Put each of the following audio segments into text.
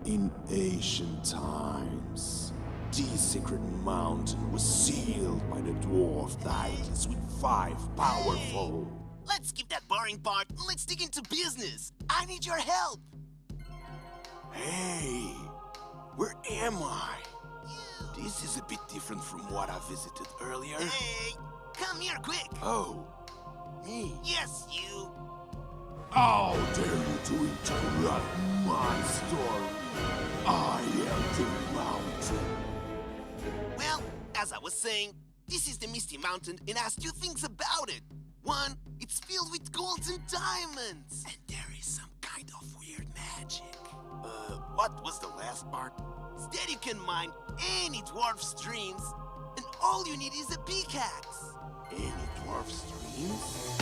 In ancient times, the sacred mountain was sealed by the dwarf deities with 5 powerful. Let's skip that boring part and let's dig into business. I need your help. Hey, where am I? This is a bit different from what I visited earlier. Hey, come here quick. Oh, me? Yes, you. How dare you to interrupt my story? I am the mountain. Well, as I was saying, this is the Misty Mountain and has two things about it. One, it's filled with golds and diamonds. And there is some kind of weird magic. What was the last part? Instead, you can mine any dwarf streams, and all you need is a pickaxe. Any dwarf streams?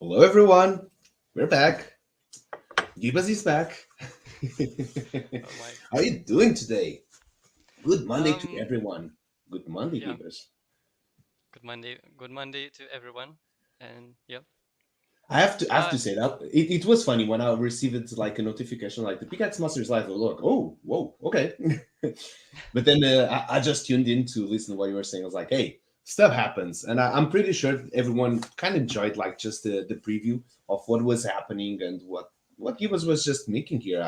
Hello, everyone. We're back. Gibas is back. Oh my. How are you doing today? Good Monday to Um. everyone. Good Monday, Yeah. Gibas. Good Monday. Good Monday to everyone. And yep. I have to Uh. say that it was funny when I received like a notification like the Pickaxe Master is live. Look, oh, whoa, okay. But then I just tuned in to listen to what you were saying. I was like, hey, stuff happens, and I'm pretty sure everyone kind of enjoyed like just the preview of what was happening and what Gibas was just making here.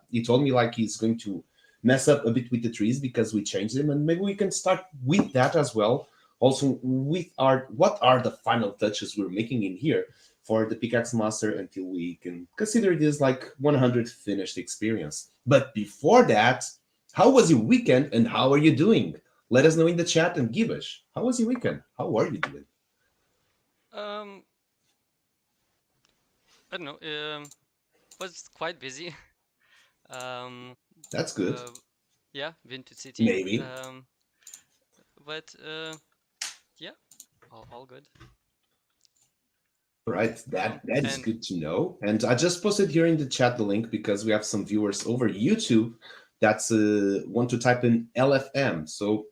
He told me like he's going to mess up a bit with the trees because we changed them, and maybe we can start with that as well. Also, with our what are the final touches we're making in here for the Pickaxe Master until we can consider this like 100 finished experience. But before that, how was your weekend and how are you doing? Let us know in the chat and give us. How was your weekend? How are you doing? Um. I don't know. Was quite busy. Um. That's good. Uh. Yeah. Been to city. Maybe. But yeah. All good. Right. That is And good to know. And I just posted here in the chat the link because we have some viewers over YouTube that's want to type in LFM. So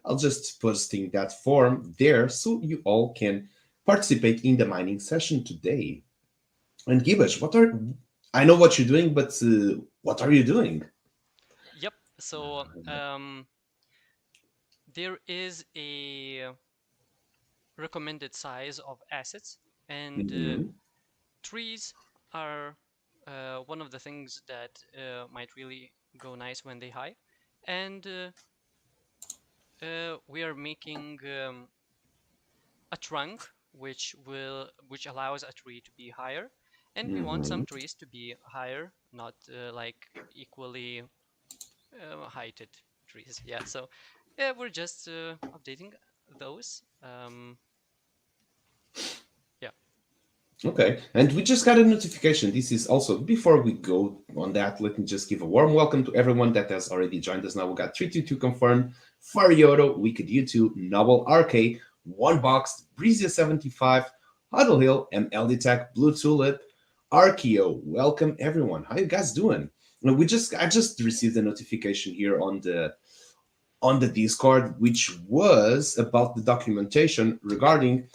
I'll just posting that form there so you all can participate in the mining session today. And Gibbage, I know what you're doing, but what are you doing? Yep. So there is a recommended size of assets, and Mhm. trees are one of the things that might really go nice when they high. And we are making a trunk which allows a tree to be higher, and we want some Mhm. trees to be higher, not like equally heighted trees. Yeah, so yeah, we're just updating those. Yeah. Okay, and we just got a notification. This is also, before we go on that, let me just give a warm welcome to everyone that has already joined us now. We got 322 confirmed, Farioto, Wicked U2, Novel RK, One Box, Breezy75, Huddle Hill, MLD Tech, Blue Tulip, Arkeo. Welcome everyone. How you guys doing? I just received a notification here on the Discord, which was about the documentation regarding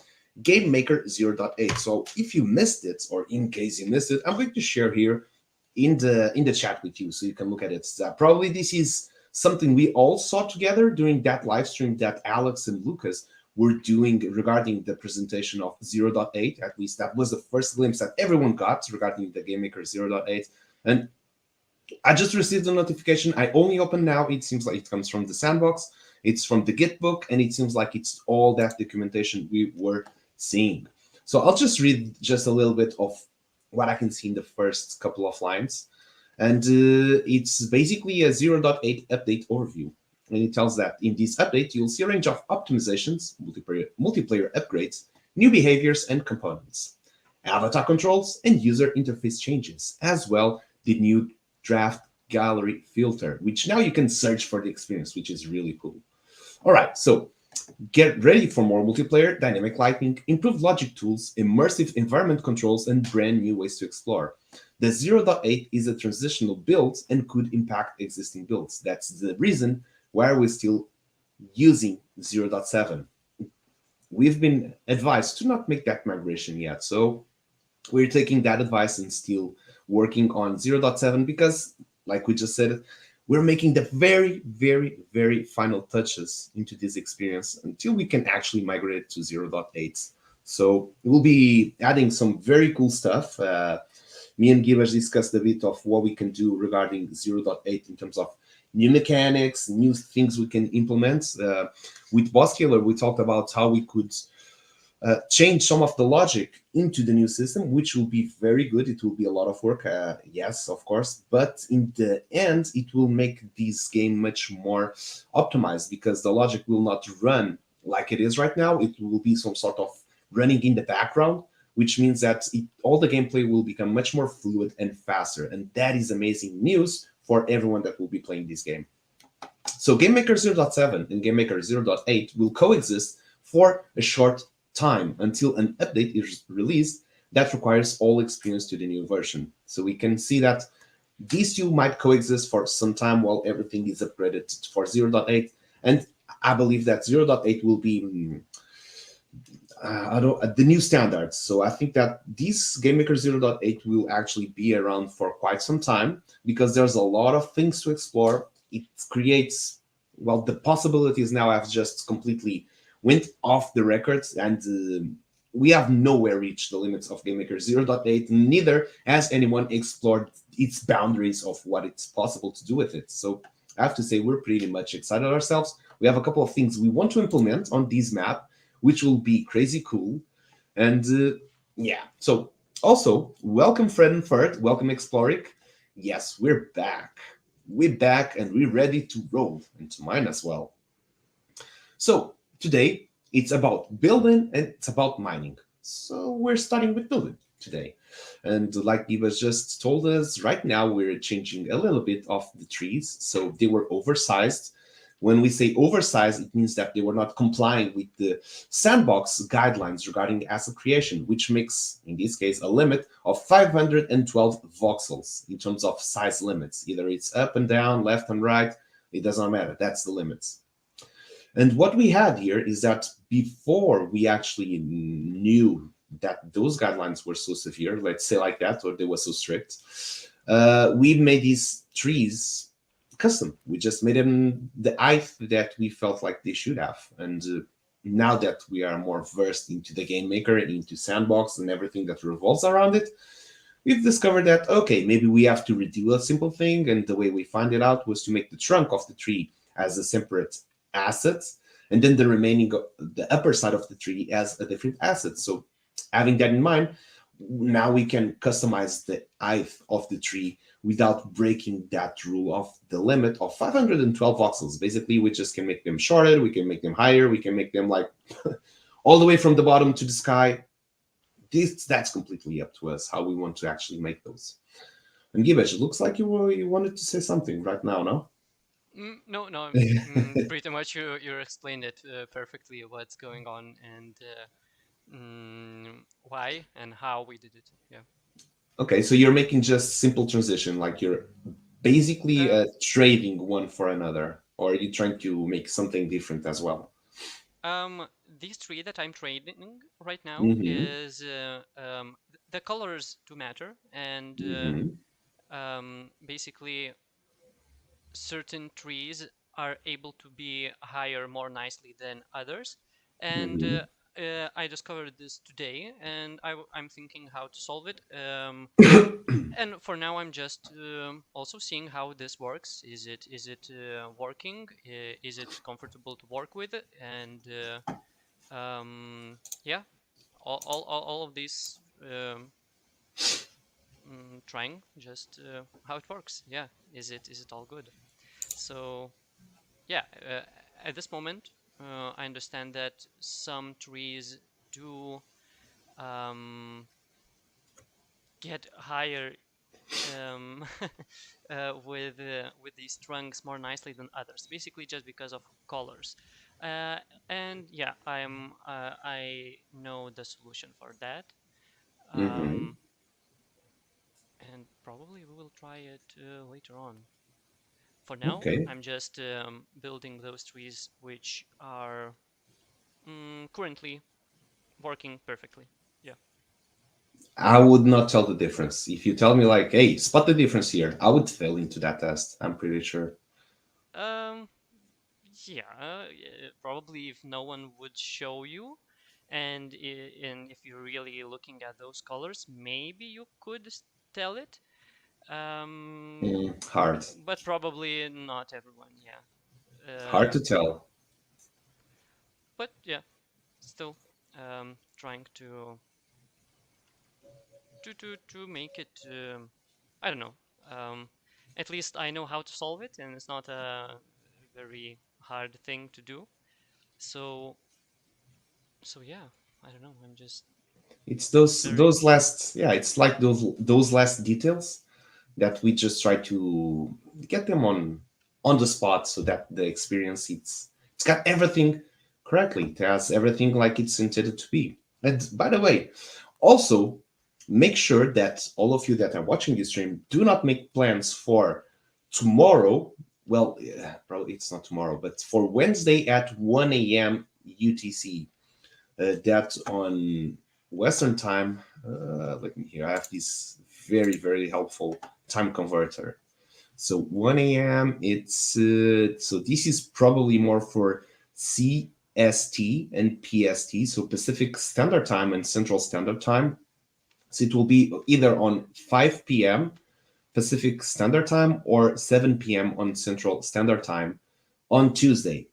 Game Maker 0.8. So if you missed it, or in case you missed it, I'm going to share here in the chat with you so you can look at it. Probably this is something we all saw together during that live stream that Alex and Lucas were doing regarding the presentation of 0.8. At least that was the first glimpse that everyone got regarding the Game Maker 0.8. And I just received a notification. I only opened now. It seems like it comes from the Sandbox. It's from the Git book, and it seems like it's all that documentation we were seeing. So I'll just read just a little bit of what I can see in the first couple of lines. And it's basically a 0.8 update overview. And it tells that in this update, you'll see a range of optimizations, multiplayer upgrades, new behaviors and components, avatar controls, and user interface changes, as well the new draft gallery filter, which now you can search for the experience, which is really cool. All right, so get ready for more multiplayer, dynamic lighting, improved logic tools, immersive environment controls, and brand new ways to explore. The 0.8 is a transitional build and could impact existing builds. That's the reason why we're still using 0.7. We've been advised to not make that migration yet, so we're taking that advice and still working on 0.7 because, like we just said, we're making the very, very, very final touches into this experience until we can actually migrate it to 0.8. So we'll be adding some very cool stuff. Me and Givas discussed a bit of what we can do regarding 0.8 in terms of new mechanics, new things we can implement. With Boss Killer, we talked about how we could change some of the logic into the new system, which will be very good. It will be a lot of work, yes, of course, but in the end, it will make this game much more optimized because the logic will not run like it is right now. It will be some sort of running in the background, which means that all the gameplay will become much more fluid and faster, and that is amazing news for everyone that will be playing this game. So GameMaker 0.7 and GameMaker 0.8 will coexist for a short time until an update is released that requires all experience to the new version. So we can see that these two might coexist for some time while everything is upgraded for 0.8. And I believe that 0.8 will be the new standards. So I think that this GameMaker 0.8 will actually be around for quite some time because there's a lot of things to explore. It creates, well, the possibilities now have just completely went off the records, and we have nowhere reached the limits of GameMaker 0.8. Neither has anyone explored its boundaries of what it's possible to do with it. So I have to say we're pretty much excited ourselves. We have a couple of things we want to implement on this map, which will be crazy cool. And yeah, so also welcome Fred and Ferd, welcome Exploric. Yes, we're back. We're back and we're ready to roll, and to mine as well. So today it's about building and it's about mining. So we're starting with building today. And like Eva just told us, right now we're changing a little bit of the trees. So they were oversized. When we say oversized, it means that they were not complying with the Sandbox guidelines regarding asset creation, which makes, in this case, a limit of 512 voxels in terms of size limits. Either it's up and down, left and right, it doesn't matter. That's the limits. And what we had here is that before we actually knew that those guidelines were so severe, let's say like that, or they were so strict, we made these trees custom. We just made them the height that we felt like they should have. And now that we are more versed into the game maker, into Sandbox and everything that revolves around it, we've discovered that, okay, maybe we have to redo a simple thing. And the way we find it out was to make the trunk of the tree as a separate asset, and then the remaining, the upper side of the tree as a different asset. So having that in mind, now we can customize the height of the tree without breaking that rule of the limit of 512 voxels. Basically, we just can make them shorter, we can make them higher, we can make them like all the way from the bottom to the sky. That's completely up to us how we want to actually make those. And Gibesh, it looks like you wanted to say something right now, no? No, pretty much you explained it perfectly, what's going on and why and how we did it. Yeah. Okay, so you're making just simple transition, like you're basically Uh, trading one for another, or are you trying to make something different as well? These three that I'm trading right now Mm-hmm. is the colors do matter, and Mm-hmm. basically certain trees are able to be higher more nicely than others, and Mm-hmm. I discovered this today, and I'm thinking how to solve it. And for now, I'm just also seeing how this works. Is it working? Is it comfortable to work with? And yeah, all of these trying just how it works. Yeah, is it all good? So yeah, at this moment, I understand that some trees do get higher um, with these trunks more nicely than others. Basically, just because of colors. Uh, and yeah, I know the solution for that. Mm-hmm. Um, and probably we will try it later on. For now, Okay. I'm just building those trees which are currently working perfectly. Yeah. I would not tell the difference. If you tell me like, hey, spot the difference here, I would fail into that test. I'm pretty sure. Um. Yeah. Probably if no one would show you, and if you're really looking at those colors, maybe you could tell it. Um. Hard. But probably not everyone. Yeah. Hard to tell. But yeah, still trying to make it. I don't know. Um, at least I know how to solve it, and it's not a very hard thing to do. So so yeah, I don't know. I'm just It's those very those last, yeah, it's like those last details that we just try to get them on the spot so that the experience, it's got everything correctly. It has everything like it's intended to be. And by the way, also make sure that all of you that are watching this stream do not make plans for tomorrow. Well, yeah, probably it's not tomorrow, but for Wednesday at 1 a.m. UTC. That on Western time. Let me here. I have this very very helpful time converter. So 1 a.m. It's so this is probably more for CST and PST, so Pacific Standard Time and Central Standard Time. So it will be either on 5 p.m. Pacific Standard Time or 7 p.m. on Central Standard Time on Tuesday.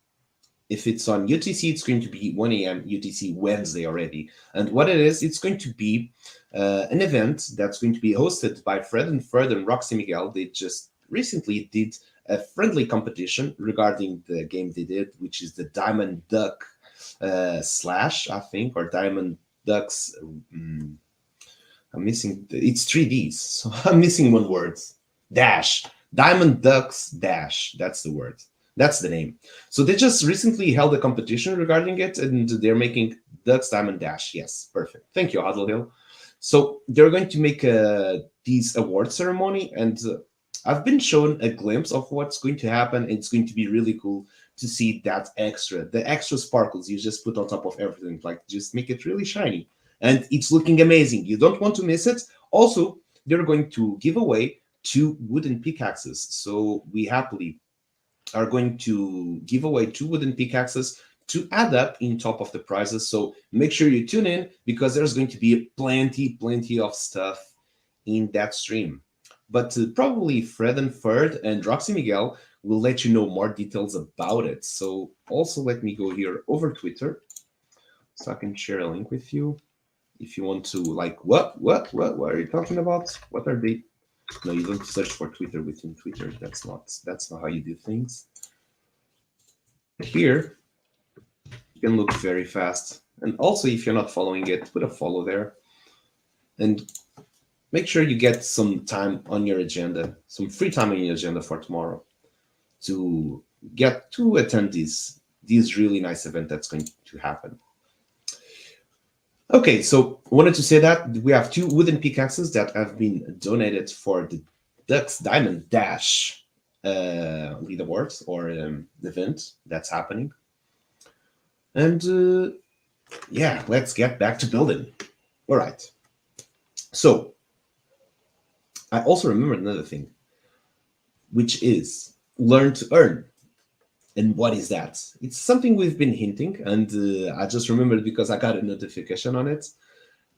If it's on UTC, it's going to be 1 a.m. UTC Wednesday already. And what it is, it's going to be an event that's going to be hosted by Fred and Fred and Roxy Miguel. They just recently did a friendly competition regarding the game they did, which is the Diamond Duck Slash, I think, or Diamond Ducks. I'm missing, it's 3Ds, so I'm missing one word. Dash. Diamond Ducks Dash. That's the word. That's the name. So they just recently held a competition regarding it, and they're making Ducks Diamond Dash. Yes, perfect. Thank you, Huddle Hill. So they're going to make these award ceremony, and I've been shown a glimpse of what's going to happen. It's going to be really cool to see that the extra sparkles you just put on top of everything, like just make it really shiny. and it's looking amazing. You don't want to miss it. Also, they're going to give away 2 wooden pickaxes. So we happily are going to give away 2 wooden pickaxes to add up in top of the prizes. So make sure you tune in, because there's going to be plenty of stuff in that stream. But probably Fred and Ferd and Roxy Miguel will let you know more details about it. So also let me go here over Twitter so I can share a link with you. If you want to, like, what are you talking about? What are they? No, you don't search for Twitter within Twitter. That's not how you do things. Here, you can look very fast. And also, if you're not following it, put a follow there. And make sure you get some time on your agenda, some free time on your agenda for tomorrow to get to attend this really nice event that's going to happen. Okay, so I wanted to say that we have 2 wooden pickaxes that have been donated for the Ducks Diamond Dash leaderboard or event that's happening. And yeah, let's get back to building. All right. So I also remembered another thing, which is learn to earn. And what is that? It's something we've been hinting, and I just remembered because I got a notification on it.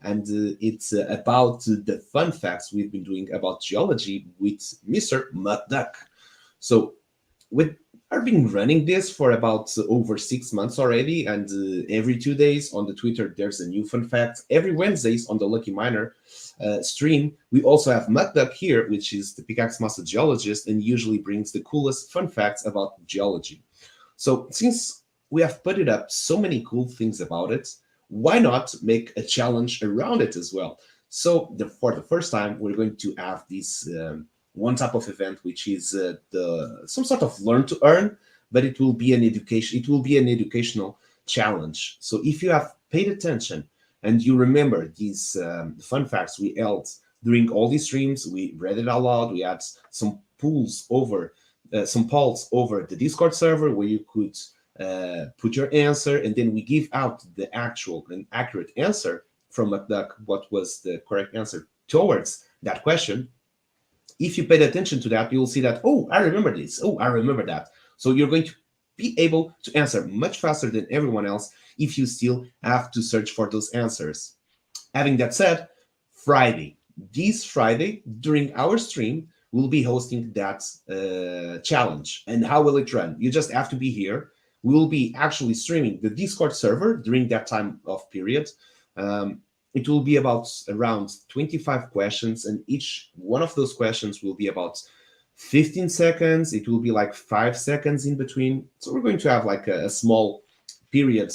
And it's about the fun facts we've been doing about geology with Mr. Duck. So I've been running this for about over 6 months already, and every 2 days on the Twitter, there's a new fun fact. Every Wednesdays on the Lucky Miner stream, we also have Duck here, which is the Pickaxe Master geologist, and usually brings the coolest fun facts about geology. So since we have put it up so many cool things about it, why not make a challenge around it as well? So for the first time, we're going to have this one type of event, which is some sort of learn to earn, but it will be an education. It will be an educational challenge. So if you have paid attention and you remember these fun facts we held during all these streams, we read it out loud. We had some polls over the Discord server where you could put your answer, and then we give out the actual and accurate answer from McDuck, what was the correct answer towards that question. If you paid attention to that, you'll see that, oh, I remember this. Oh, I remember that. So you're going to be able to answer much faster than everyone else if you still have to search for those answers. Having that said, this Friday, during our stream, we'll be hosting that challenge. And how will it run? You just have to be here. We will be actually streaming the Discord server during that time of period. It will be about around 25 questions, and each one of those questions will be about 15 seconds. It will be like 5 seconds in between. So we're going to have like a small period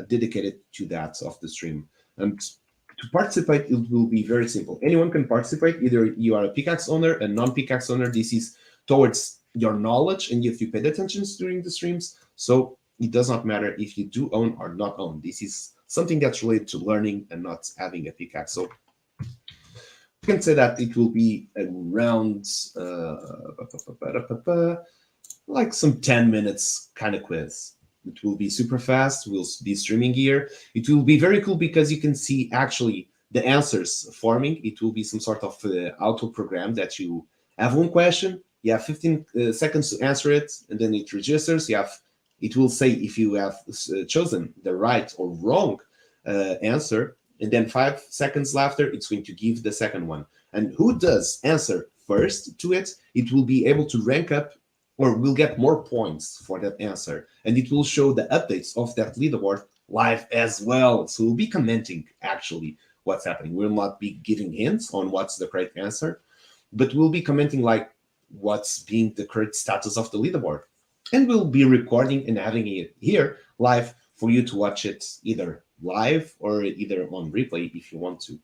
dedicated to that of the stream. And to participate, it will be very simple. Anyone can participate. Either you are a pickaxe owner, a non-pickaxe owner. This is towards your knowledge and if you paid attention during the streams. So it does not matter if you do own or not own. This is something that's related to learning and not having a pickaxe. So you can say that it will be around like some 10 minutes kind of quiz. It will be super fast. We'll be streaming here. It will be very cool because you can see actually the answers forming. It will be some sort of auto program that you have one question. You have 15 seconds to answer it, and then it registers. It will say if you have chosen the right or wrong answer, and then 5 seconds after, it's going to give the second one. And who does answer first to it, it will be able to rank up or will get more points for that answer. And it will show the updates of that leaderboard live as well. So we'll be commenting actually what's happening. We'll not be giving hints on what's the correct answer, but we'll be commenting like what's being the correct status of the leaderboard. And we'll be recording and having it here live for you to watch it either live or either on replay if you want to.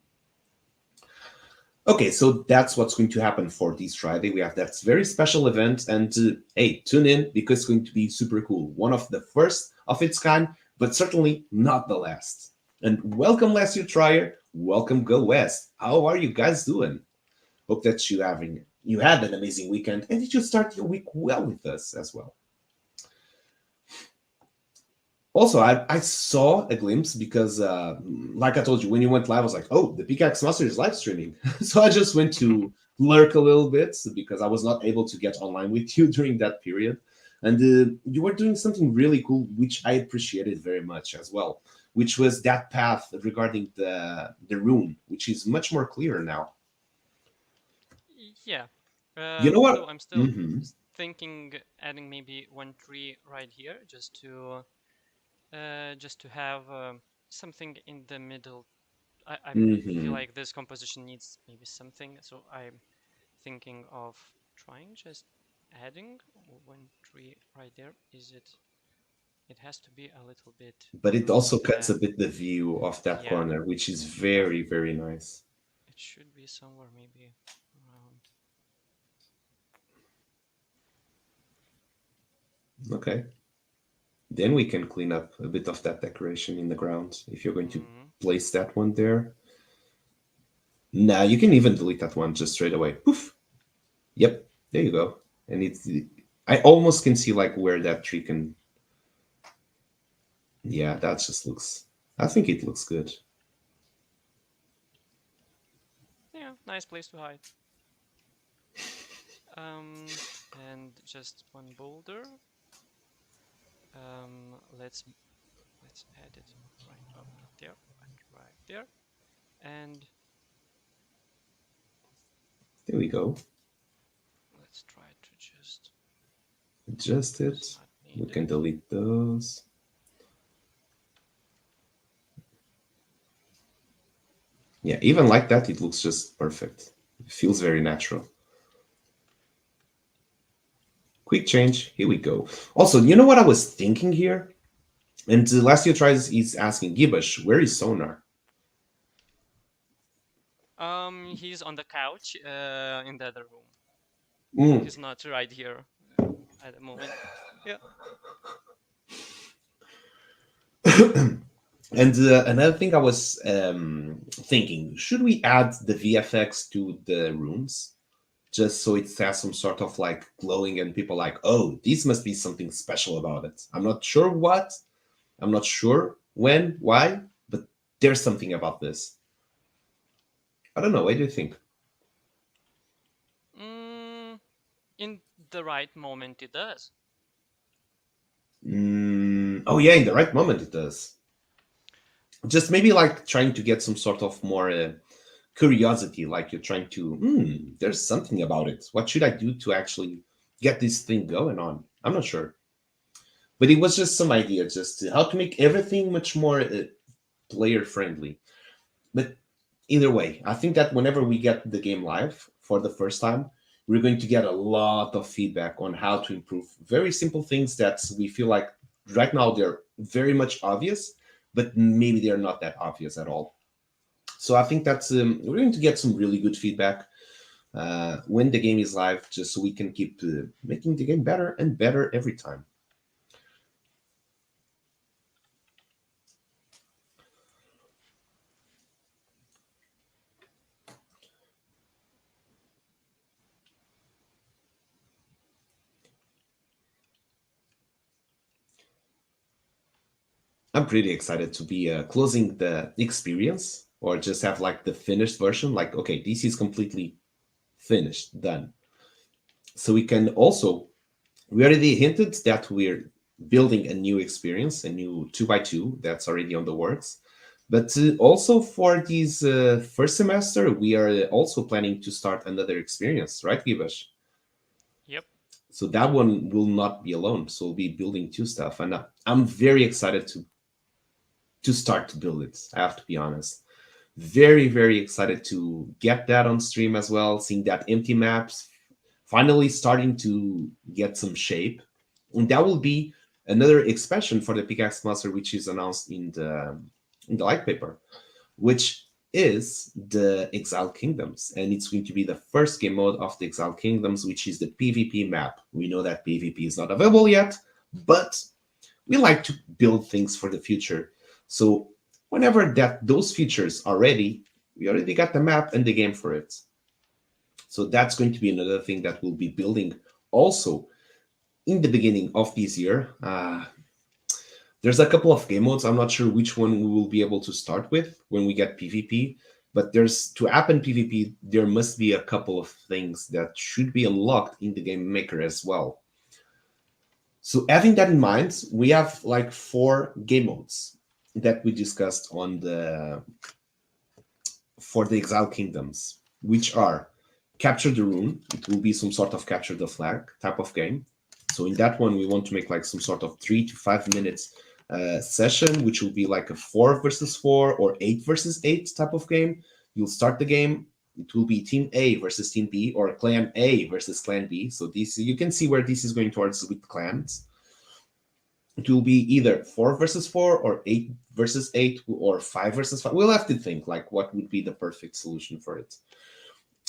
Okay, so that's what's going to happen for this Friday. We have that very special event, and hey, tune in because it's going to be super cool. One of the first of its kind, but certainly not the last. And welcome, Last Year Trier. Welcome, Go West. How are you guys doing? Hope that you had an amazing weekend, and that you start your week well with us as well. Also, I saw a glimpse because, like I told you, when you went live, I was like, oh, the Pickaxe Master is live streaming. So I just went to lurk a little bit because I was not able to get online with you during that period. And you were doing something really cool, which I appreciated very much as well, which was that path regarding the rune, which is much more clear now. Yeah. You know Though what? I'm still Hmm. thinking adding maybe one tree right here just to have something in the middle. I feel Hmm. like this composition needs maybe something, so I'm thinking of trying just adding one tree right there. Is it? It has to be a little bit But it close to also cuts the. a bit the view of that Yeah, corner, which is yeah. very, very nice. It should be somewhere maybe around. Okay. Then we can clean up a bit of that decoration in the ground if you're going to Mm, place that one there. Nah, you can even delete that one just straight away. Poof. Yep, there you go. And it's I almost can see like where that tree can. Yeah, that just looks. I think it looks good. yeah, nice place to hide. And just one boulder. Let's add it right up there and right there. And There we go. let's try to just. Adjust It's it. not We can needed. delete those. Yeah, even like that, it looks just perfect. It feels very natural. Quick change. Here we go. Also, you know what I was thinking here? And last year tries is asking Gibash, where is Sonar? He's on the couch in the other room. Mm. He's not right here at the moment. Yeah. And another thing I was thinking, should we add the VFX to the runes? Just so it has some sort of like glowing and people like, oh, this must be something special about it. I'm not sure what, I'm not sure when, why, but there's something about this. I don't know. What do you think? Mm, in the right moment, it does. Oh yeah, in the right moment it does. Just maybe like trying to get some sort of more curiosity, like you're trying to, there's something about it. What should I do to actually get this thing going on? I'm not sure. But it was just some idea, just how to make everything much more player friendly. But either way, I think that whenever we get the game live for the first time, we're going to get a lot of feedback on how to improve very simple things that we feel like right now they're very much obvious, but maybe they're not that obvious at all. So I think that's we're going to get some really good feedback when the game is live, just so we can keep making the game better and better every time. I'm pretty excited to be closing the experience or just have like the finished version. Like, okay, this is completely finished, done. So we can also, we already hinted that we're building a new experience, a new 2x2 that's already on the works. But also for this first semester, we are also planning to start another experience, right, Givash? Yep. So that one will not be alone. So we'll be building two stuff, and I'm very excited to start to build it. I have to be honest. Very, very excited to get that on stream as well. Seeing that empty maps finally starting to get some shape, and that will be another expansion for the Pickaxe Master, which is announced in the light paper, which is the Exile Kingdoms, and it's going to be the first game mode of the Exile Kingdoms, which is the PvP map. We know that PvP is not available yet, but we like to build things for the future. So whenever that those features are ready, we already got the map and the game for it. So that's going to be another thing that we'll be building also in the beginning of this year. There's a couple of game modes. I'm not sure which one we will be able to start with when we get PvP, but there's to happen PvP, there must be a couple of things that should be unlocked in the game maker as well. So having that in mind, we have like 4 game modes that we discussed on the for the Exile Kingdoms, which are Capture the Rune. It will be some sort of capture the flag type of game. So in that one, we want to make like some sort of 3 to 5 minutes session, which will be like a 4 versus 4 or 8 versus 8 type of game. You'll start the game. It will be Team A versus Team B, or Clan A versus Clan B. So this, you can see where this is going towards with clans. It will be either 4 versus 4 or 8 versus 8 or 5 versus 5. We'll have to think like what would be the perfect solution for it.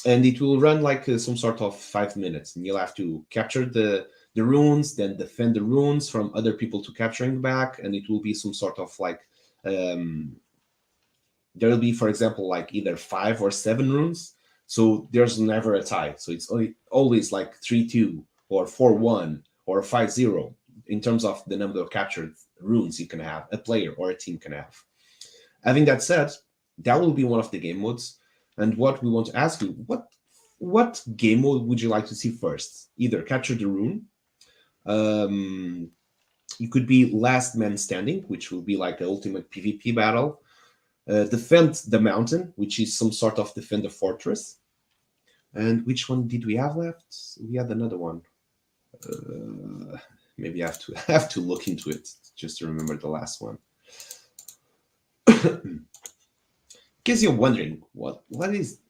And it will run like some sort of 5 minutes, and you'll have to capture the runes, then defend the runes from other people to capturing back, and it will be some sort of like there will be, for example, like either 5 or 7 runes, so there's never a tie. So it's always like 3-2 or 4-1 or 5-0 in terms of the number of captured runes you can have, a player or a team can have. Having that said, that will be one of the game modes. And what we want to ask you, what game mode would you like to see first? Either Capture the Rune, it could be Last Man Standing, which will be like an ultimate PvP battle, Defend the Mountain, which is some sort of defend the fortress. And which one did we have left? We had another one. Maybe I have to look into it just to remember the last one. Because you're wondering what is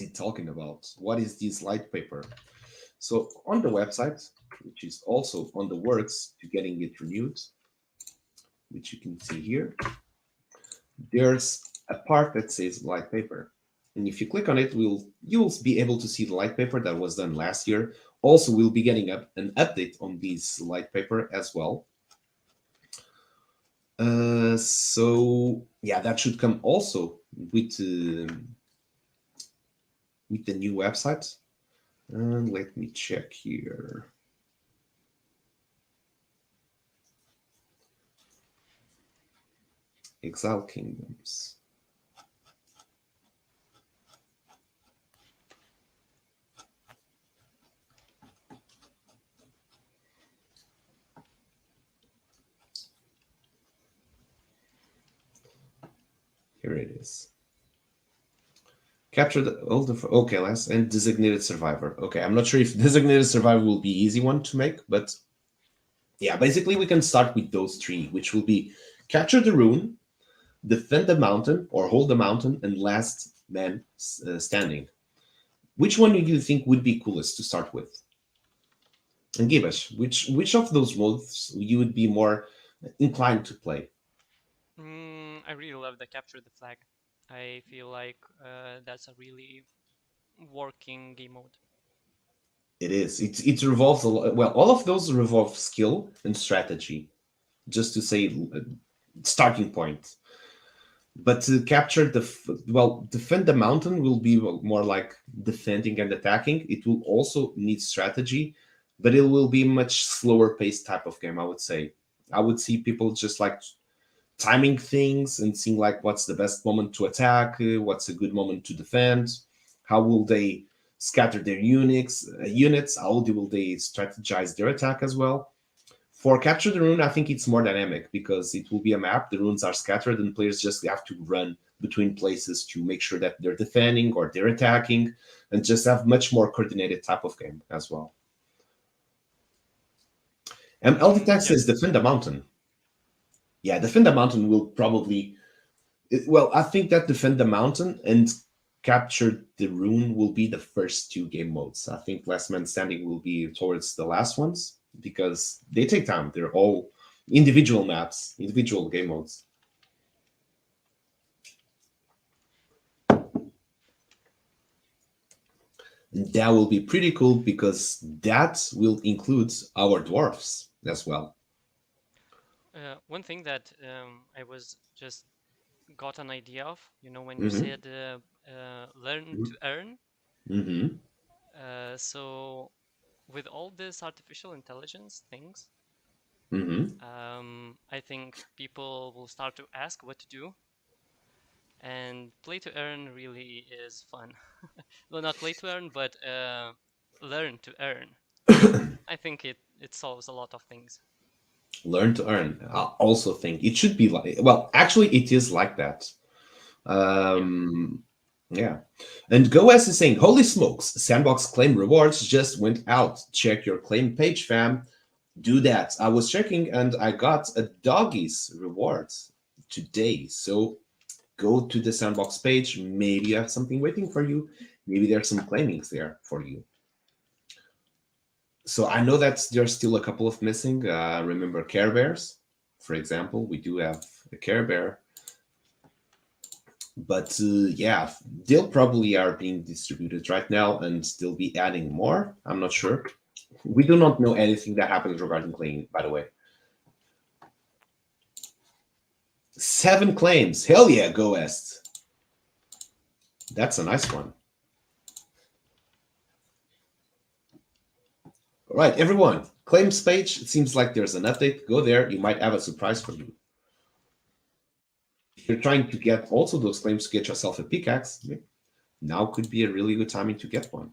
he talking about? What is this light paper? So on the website, which is also on the works to getting it renewed, which you can see here, there's a part that says light paper. And if you click on it, you'll be able to see the light paper that was done last year. Also, we'll be getting an update on this light paper as well. So yeah, that should come also with the new website. And let me check here. Exile Kingdoms. Here it is. Capture the older. Okay, last and designated survivor. Okay, I'm not sure if designated survivor will be easy one to make, but yeah, basically we can start with those 3, which will be capture the rune, defend the mountain or hold the mountain, and last man standing. Which one do you think would be coolest to start with? And give us which of those modes you would be more inclined to play? I really love the capture the flag. I feel like that's a really working game mode. It is. It revolves a lot. Well, all of those revolve skill and strategy, just to say starting point. But to capture defend the mountain will be more like defending and attacking. It will also need strategy, but it will be much slower paced type of game, I would say. I would see people just like timing things and seeing like what's the best moment to attack, what's a good moment to defend, how will they scatter their units, how will they strategize their attack as well. For Capture the Rune, I think it's more dynamic because it will be a map, the runes are scattered, and players just have to run between places to make sure that they're defending or they're attacking, and just have much more coordinated type of game as well. And LDTech says defend the mountain. Yeah, defend the mountain will probably... Well, I think that defend the mountain and capture the rune will be the first 2 game modes. I think Last Man Standing will be towards the last ones because they take time. They're all individual maps, individual game modes. And that will be pretty cool because that will include our dwarfs as well. One thing that I was just got an idea of, when you said learn to earn. So with all this artificial intelligence things, I think people will start to ask what to do, and play to earn really is fun. Well, not play to earn, but learn to earn. I think it solves a lot of things. Learn to earn. I also think it should be like, well, actually, it is like that. Yeah. Yeah. And GoS is saying, holy smokes, Sandbox claim rewards just went out. Check your claim page, fam. Do that. I was checking and I got a doggies reward today. So go to the Sandbox page. Maybe you have something waiting for you. Maybe there's some claimings there for you. So I know that there's still a couple of missing. Remember Care Bears, for example. We do have a Care Bear. But yeah, they'll probably are being distributed right now and they'll be adding more. I'm not sure. We do not know anything that happens regarding claiming, by the way. 7 claims. Hell yeah, go West. That's a nice one. All right, everyone. Claims page. It seems like there's an update. Go there. You might have a surprise for you. If you're trying to get also those claims to get yourself a pickaxe, now could be a really good timing to get one.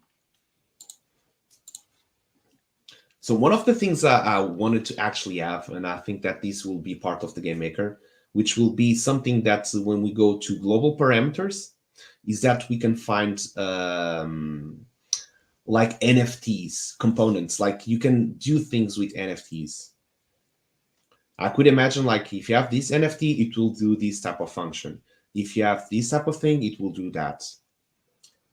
So one of the things that I wanted to actually have, and I think that this will be part of the Game Maker, which will be something that when we go to global parameters, is that we can find like NFTs components, like you can do things with NFTs. I could imagine like if you have this NFT, it will do this type of function. If you have this type of thing, it will do that.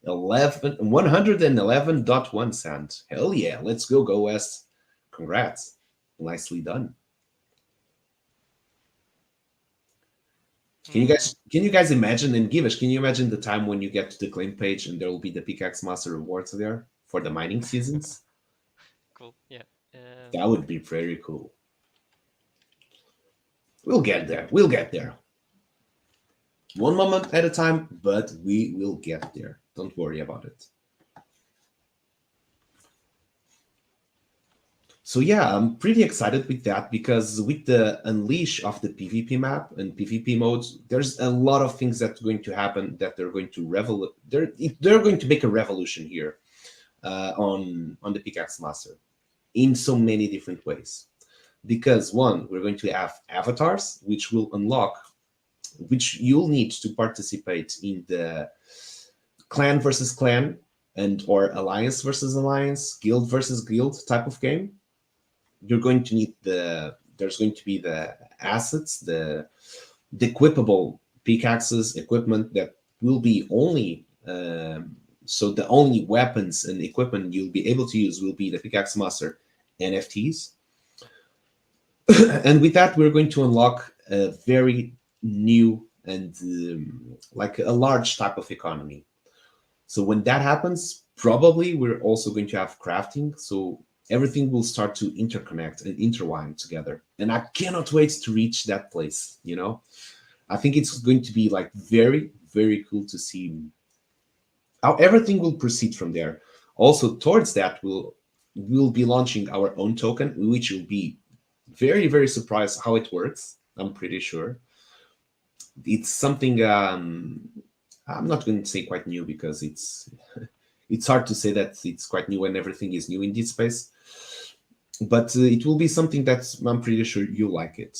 111.1 cent. Hell yeah, let's go West. Congrats. Nicely done. Can you guys imagine, and Givish, can you imagine the time when you get to the claim page and there will be the Pickaxe Master rewards there for the mining seasons? Cool. Yeah. That would be very cool. We'll get there. We'll get there. One moment at a time, but we will get there. Don't worry about it. So yeah, I'm pretty excited with that because with the unleash of the PvP map and PvP modes, there's a lot of things that are going to happen that they're going to they're going to make a revolution here on the Pickaxe Master in so many different ways. Because one, we're going to have avatars, which will unlock, which you'll need to participate in the clan versus clan and or alliance versus alliance, guild versus guild type of game. You're going to need there's going to be the assets, the equipable pickaxes, equipment that will be only, so the only weapons and equipment you'll be able to use will be the Pickaxe Master NFTs. And with that, we're going to unlock a very new and like a large type of economy. So when that happens, probably we're also going to have crafting. So everything will start to interconnect and intertwine together. And I cannot wait to reach that place, you know? I think it's going to be like very, very cool to see how everything will proceed from there. Also, towards that, we'll be launching our own token, which will be very, very surprised how it works. I'm pretty sure. It's something I'm not going to say quite new because it's hard to say that it's quite new when everything is new in this space. But it will be something that I'm pretty sure you like it.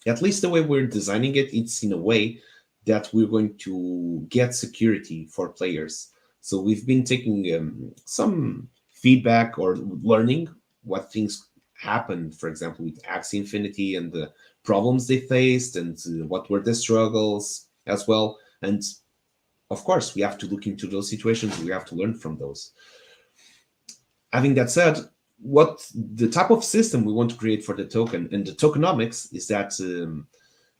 At least the way we're designing it, it's in a way that we're going to get security for players. So we've been taking some feedback or learning what things happened, for example, with Axie Infinity and the problems they faced and what were the struggles as well. And of course, we have to look into those situations. We have to learn from those. Having that said, what the type of system we want to create for the token and the tokenomics is that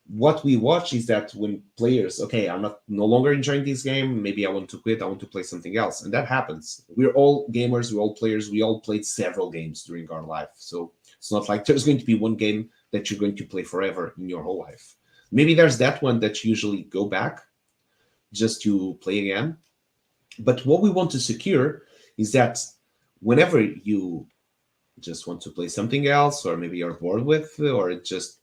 what we watch is that when players, okay, I'm no longer enjoying this game, maybe I want to quit, I want to play something else. And that happens. We're all gamers, we're all players, we all played several games during our life. So it's not like there's going to be one game that you're going to play forever in your whole life. Maybe there's that one that you usually go back just to play again. But what we want to secure is that whenever you just want to play something else, or maybe you're bored with, or it just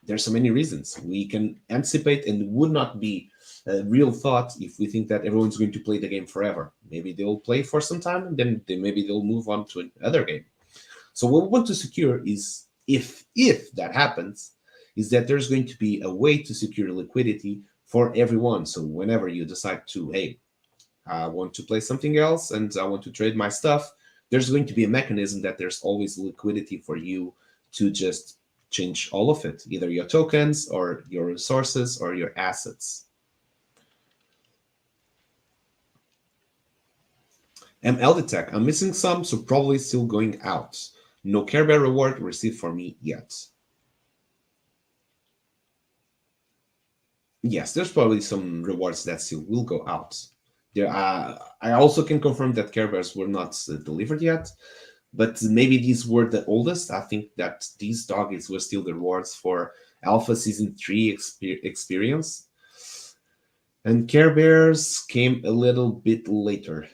there's so many reasons. We can anticipate and would not be a real thought if we think that everyone's going to play the game forever. Maybe they'll play for some time and then maybe they'll move on to another game. So what we want to secure is, if that happens, is that there's going to be a way to secure liquidity for everyone. So whenever you decide to, hey, I want to play something else and I want to trade my stuff, there's going to be a mechanism that there's always liquidity for you to just change all of it, either your tokens or your resources or your assets. MLDTech, I'm missing some, so probably still going out. No Care Bear reward received for me yet. Yes, there's probably some rewards that still will go out. There, I also can confirm that Care Bears were not delivered yet, but maybe these were the oldest. I think that these doggies were still the rewards for Alpha Season 3 experience. And Care Bears came a little bit later,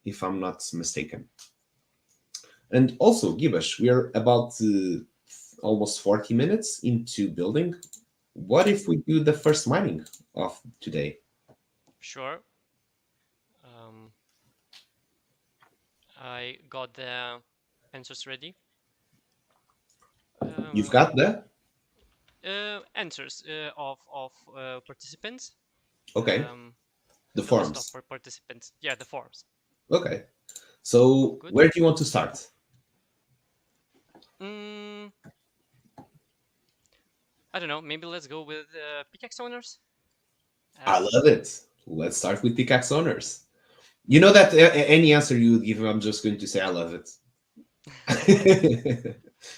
if I'm not mistaken. And also, Gibash, we are about almost 40 minutes into building. What if we do the first mining of today? Sure. I got the answers ready. You've got that? Answers of participants. Okay. The The list forms. of participants. Yeah, the forms. Okay. So Good. where do you want to start? I don't know. Maybe let's go with pickaxe owners. I love it. Let's start with pickaxe owners. You know that any answer you would give, I'm just going to say I love it.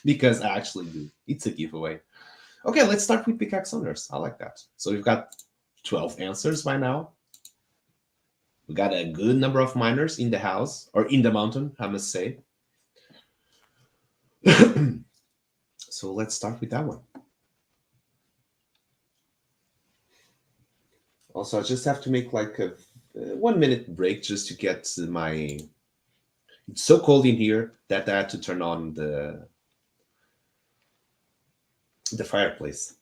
Because I actually do. It's a giveaway. Okay, let's start with pickaxe owners. I like that. So we've got 12 answers by now. We got a good number of miners in the house, or in the mountain, I must say. So let's start with that one. Also, I just have to make like a 1 minute break just to get my... It's so cold in here that I had to turn on the fireplace.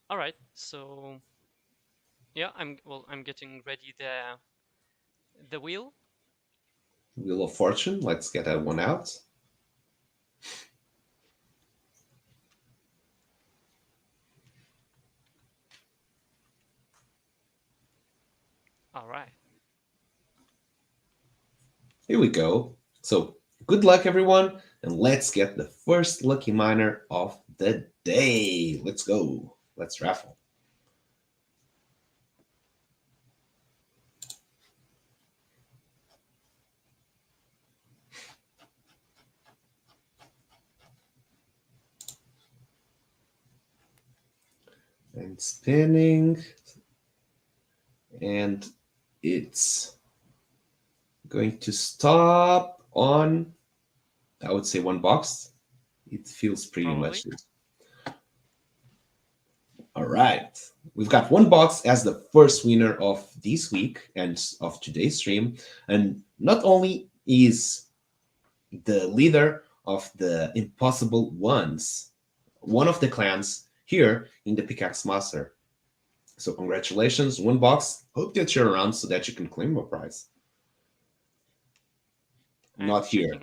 All right. So yeah, I'm getting ready the wheel. Wheel of Fortune. Let's get that one out. All right. Here we go. So good luck, everyone, and let's get the first lucky miner of the day. Let's go. Let's raffle. And spinning. And it's going to stop on, I would say, one box. It feels pretty Probably. much it. All right. We've got one box as the first winner of this week and of today's stream. And not only is the leader of the Impossible Ones, one of the clans here in the Pickaxe Master. So congratulations, one box. Hope that you're around so that you can claim a prize. Not here.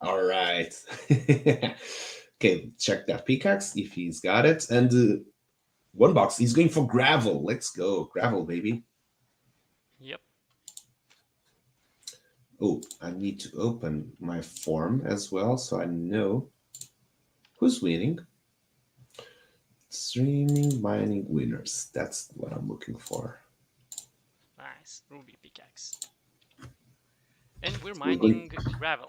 All right. Okay, check that pickaxe if he's got it. And one box, he's going for gravel. Let's go. Gravel, baby. Yep. Oh, I need to open my form as well so I know who's winning. Streaming mining winners. That's what I'm looking for. Nice. Ruby pickaxe. And we're mining gravel.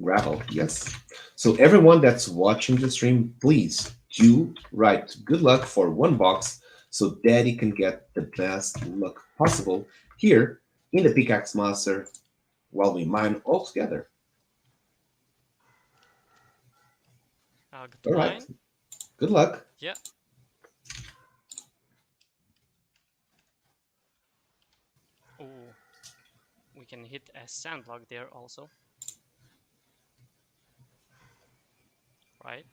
Gravel, yes. So everyone that's watching the stream, please do write good luck for one box so Daddy can get the best luck possible here in the Pickaxe Master while we mine all together. All right. Good luck. Yeah. Oh, we can hit a sand block there also. right.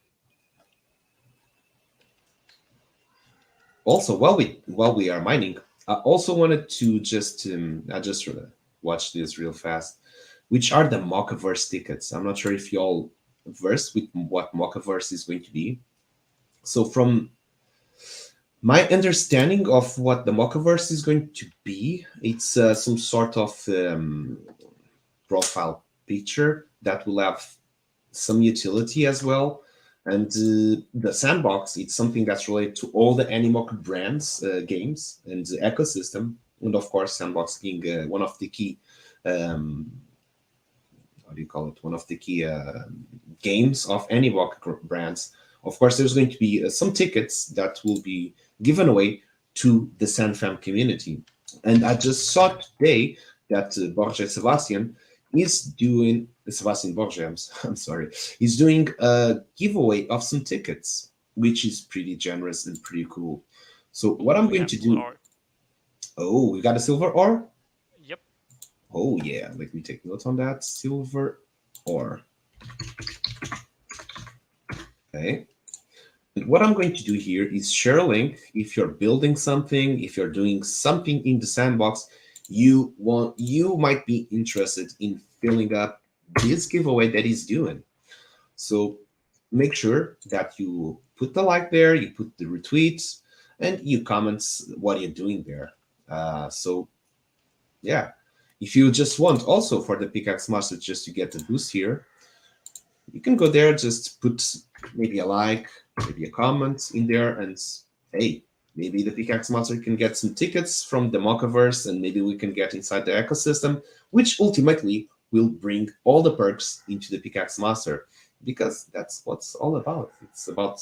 Also, while we are mining, I also wanted to just I just watch this real fast, which are the Mockaverse tickets. I'm not sure if you all versed with what Mockaverse is going to be. So from my understanding of what the Mockaverse is going to be, it's some sort of profile picture that will have some utility as well. And the Sandbox, it's something that's related to all the Animoc brands, games, and the ecosystem. And of course, Sandbox being one of the key, how do you call it? One of the key games of Animoc brands. Of course, there's going to be some tickets that will be given away to the SandFam community. And I just saw today that Borges Sebastian is doing Sebastian Borges, I'm sorry, is doing a giveaway of some tickets, which is pretty generous and pretty cool. So what I'm We going have to silver do? ore. Oh, we got a silver ore. Yep. Oh yeah, let me take note on that. Silver ore. Okay. And what I'm going to do here is share a link. If you're building something, if you're doing something in the sandbox, you might be interested in filling up this giveaway that he's doing. So make sure that you put the like there, you put the retweets, and you comment what you're doing there. So yeah, if you just want also for the Pickaxe Master just to get the boost here, you can go there, just put maybe a like, maybe a comment in there, and hey, maybe the Pickaxe Master can get some tickets from the Mockaverse, and maybe we can get inside the ecosystem, which ultimately will bring all the perks into the Pickaxe Master, because that's what's all about. It's about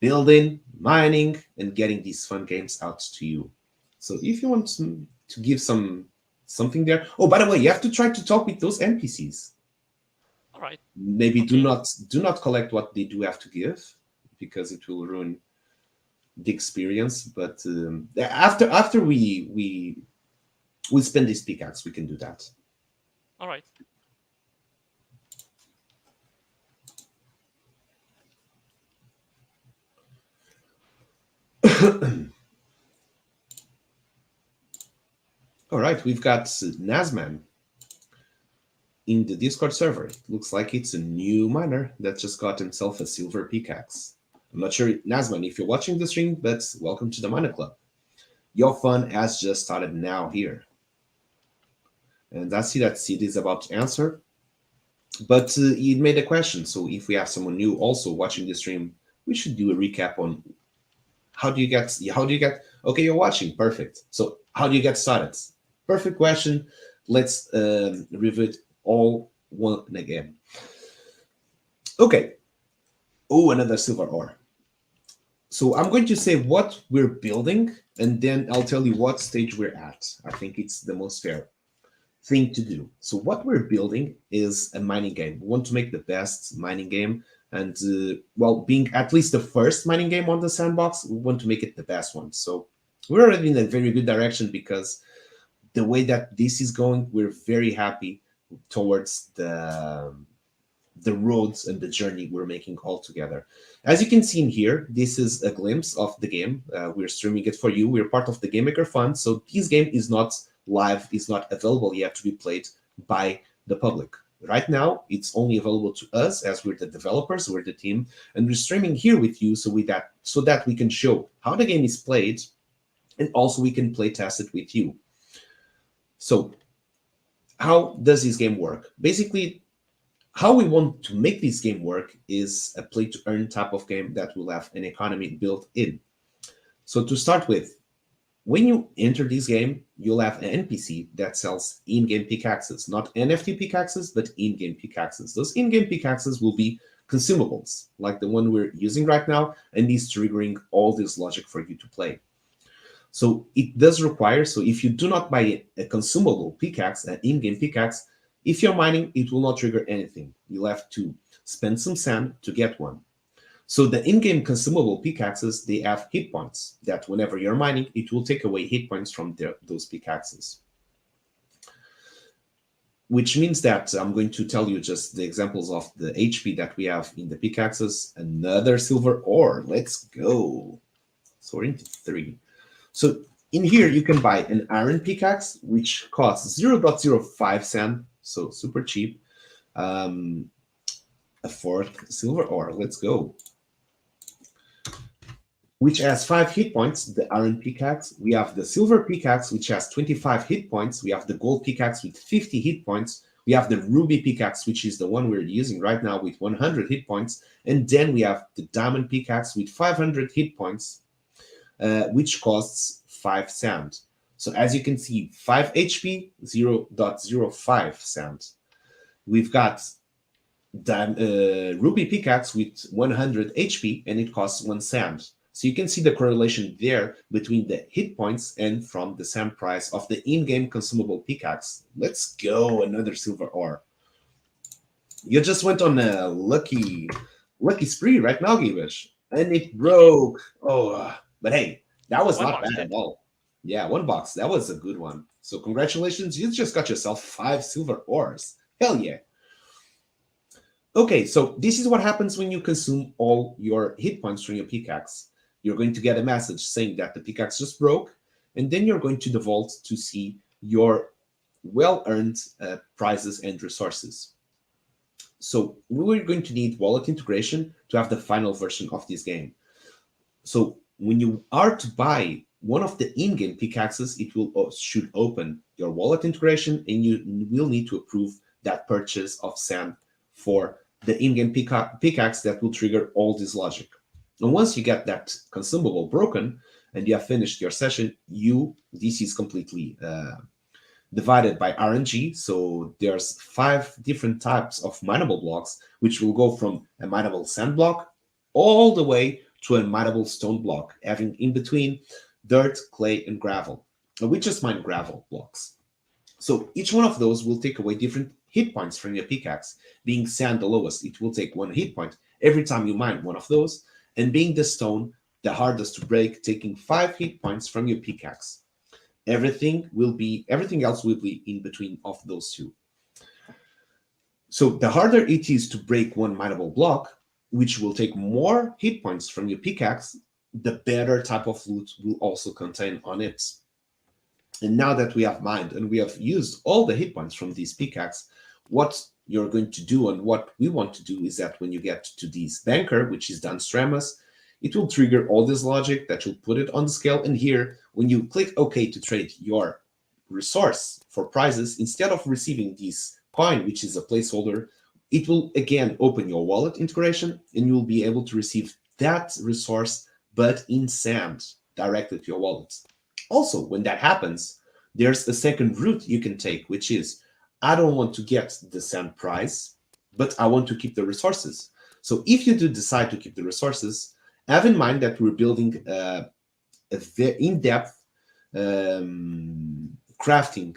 building, mining, and getting these fun games out to you. So if you want to give something there. Oh, by the way, you have to try to talk with those NPCs. All right. Maybe Okay. do not collect what they do have to give, because it will ruin the experience. But after we spend this pickaxe, we can do that. All right. All right, we've got Nazman in the Discord server. It looks like it's a new miner that just got himself a silver pickaxe. I'm not sure, Nazman, if you're watching the stream, but welcome to the Miner Club. Your fun has just started now here. And I see that Sid is about to answer. But he made a question, so if we have someone new also watching the stream, we should do a recap on how do you get, okay, you're watching, perfect. So how do you get started? Perfect question. Let's review it all one again. Okay. Oh, another silver ore. So I'm going to say what we're building, and then I'll tell you what stage we're at. I think it's the most fair thing to do. So what we're building is a mining game. We want to make the best mining game, and well, being at least the first mining game on the sandbox, we want to make it the best one. So we're already in a very good direction, because the way that this is going, we're very happy towards the roads and the journey we're making all together. As you can see in here, this is a glimpse of the game. We're streaming it for you. We're part of the Game Maker Fund, so this game is not live, is not available yet to be played by the public. Right now, it's only available to us, as we're the developers, we're the team, and we're streaming here with you so that we can show how the game is played, and also we can play test it with you. So how does this game work? Basically, how we want to make this game work is a play to earn type of game that will have an economy built in. So to start with, when you enter this game, you'll have an NPC that sells in-game pickaxes, not NFT pickaxes, but in-game pickaxes. Those in-game pickaxes will be consumables, like the one we're using right now, and is triggering all this logic for you to play. So it does require, so if you do not buy a consumable pickaxe, an in-game pickaxe, if you're mining, it will not trigger anything. You'll have to spend some sand to get one. So the in-game consumable pickaxes, they have hit points that whenever you're mining, it will take away hit points from those pickaxes. which means that I'm going to tell you just the examples of the HP that we have in the pickaxes. Another silver ore. Let's go. So we're into 3. So in here, you can buy an iron pickaxe, which costs 0.05 sand, so super cheap. A 4th silver ore. Let's go. Which has 5 hit points, the iron pickaxe. We have the silver pickaxe, which has 25 hit points. We have the gold pickaxe with 50 hit points. We have the ruby pickaxe, which is the one we're using right now with 100 hit points. And then we have the diamond pickaxe with 500 hit points, which costs 5 sand. So as you can see, 5 HP, 0.05 sand. We've got ruby pickaxe with 100 HP, and it costs 1 sand. So you can see the correlation there between the hit points and from the sand price of the in-game consumable pickaxe. Let's go, another silver ore. You just went on a lucky spree right now, Gibish. And it broke. Oh, but hey, that was One not box bad did. at all. Yeah, 1 box. That was a good one. So congratulations, you just got yourself 5 silver ores. Hell yeah. Okay, so this is what happens when you consume all your hit points from your pickaxe. You're going to get a message saying that the pickaxe just broke, and then you're going to the vault to see your well-earned prizes and resources. So we're going to need wallet integration to have the final version of this game. So when you are to buy one of the in-game pickaxes, it should open your wallet integration, and you will need to approve that purchase of sand for the in-game pickaxe that will trigger all this logic. And once you get that consumable broken and you have finished your session, this is completely divided by RNG. So there's 5 different types of mineable blocks, which will go from a mineable sand block all the way to a mineable stone block, having in between dirt, clay, and gravel. And we just mine gravel blocks. So each one of those will take away different hit points from your pickaxe. Being sand the lowest, it will take 1 hit point every time you mine one of those. And being the stone, the hardest to break, taking 5 hit points from your pickaxe. Everything else will be in between of those 2. So the harder it is to break one mineable block, which will take more hit points from your pickaxe, the better type of loot will also contain on it. And now that we have mined and we have used all the hit points from this pickaxe, what you're going to do and what we want to do is that when you get to this banker, which is downstream us, it will trigger all this logic that will put it on the scale. And here, when you click OK to trade your resource for prizes, instead of receiving this coin, which is a placeholder, it will again open your wallet integration and you'll be able to receive that resource, but in sand directly to your wallet. Also, when that happens, there's a second route you can take, which is, I don't want to get the sand prize, but I want to keep the resources. So if you do decide to keep the resources, have in mind that we're building a very in-depth crafting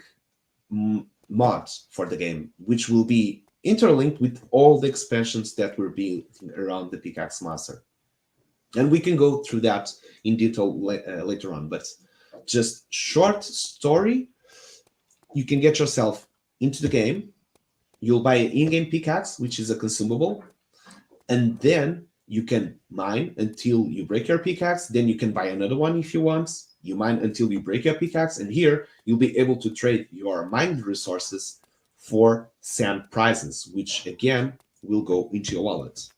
mod for the game, which will be interlinked with all the expansions that we're building around the Pickaxe Master. And we can go through that in detail later on, but just short story, you can get yourself into the game, you'll buy an in-game pickaxe, which is a consumable, and then you can mine until you break your pickaxe, then you can buy another one if you want, you mine until you break your pickaxe, and here you'll be able to trade your mined resources for sand prizes, which again will go into your wallet.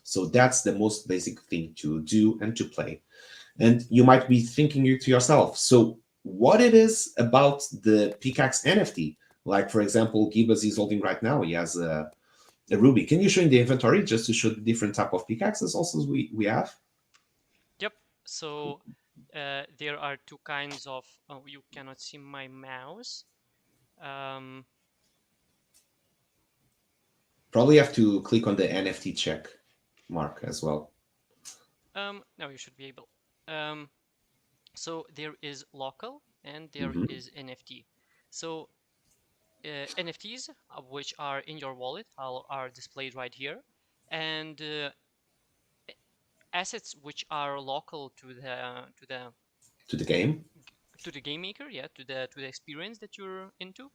So that's the most basic thing to do and to play. And you might be thinking to yourself, so what it is about the Pickaxe NFT? Like, for example, Gibas is holding right now, he has a ruby. Can you show in the inventory just to show the different type of pickaxes also we have? Yep. So there are 2 kinds of. Oh, you cannot see my mouse. Probably have to click on the NFT check mark as well. No, you should be able. So there is local and there Mhm. is NFT. So NFTs, which are in your wallet, are displayed right here, and assets which are local to To the game. the game maker, yeah, to the experience that you're into,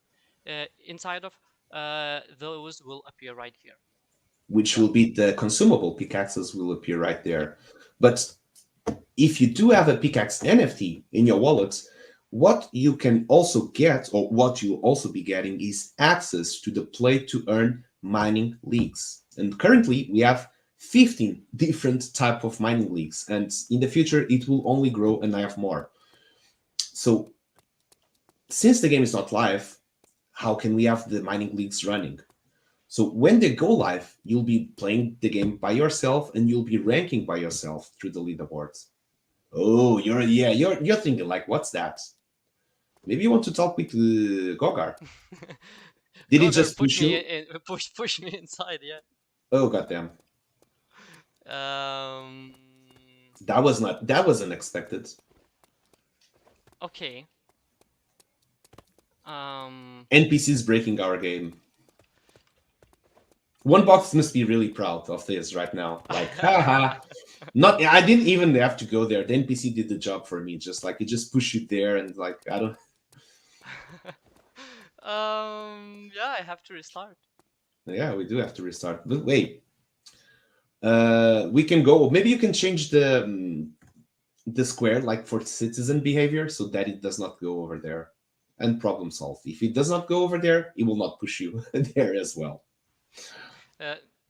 inside of those will appear right here. Which will be the consumable pickaxes will appear right there. But if you do have a pickaxe NFT in your wallet, what you can also get, or what you'll also be getting, is access to the play to earn mining leagues. And currently we have 15 different type of mining leagues, and in the future it will only grow and have more. So since the game is not live, how can we have the mining leagues running? So when they go live, you'll be playing the game by yourself and you'll be ranking by yourself through the leaderboards. Oh, you're thinking like, what's that? Maybe you want to talk with Gogar. Did he just push you? Push me inside, yeah. Oh goddamn! Um. That was unexpected. Okay. NPCs breaking our game. One box must be really proud of this right now. Like, haha. Not, I didn't even have to go there. The NPC did the job for me. Just like, it just pushed you there, and like, I don't. Yeah, I have to restart. Yeah, we do have to restart. But wait, we can go. Maybe you can change the square like for citizen behavior so that it does not go over there, and problem solve. If it does not go over there, it will not push you there as well.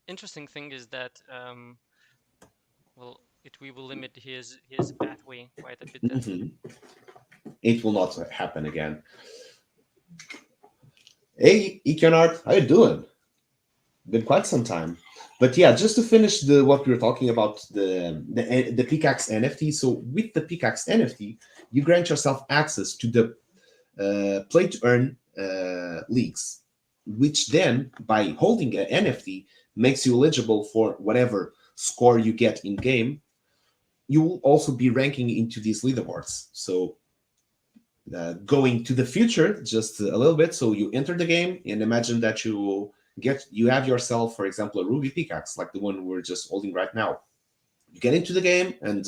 Interesting thing is that well, we will limit his pathway quite a bit. Then. It will not happen again. Hey, Econard, how you doing? Been quite some time. But yeah, just to finish what we were talking about, the Pickaxe NFT. So with the Pickaxe NFT, you grant yourself access to the play to earn leagues, which then, by holding an NFT, makes you eligible for whatever score you get in game. You will also be ranking into these leaderboards. So going to the future just a little bit. So you enter the game and imagine that you have yourself, for example, a ruby pickaxe like the one we're just holding right now. You get into the game and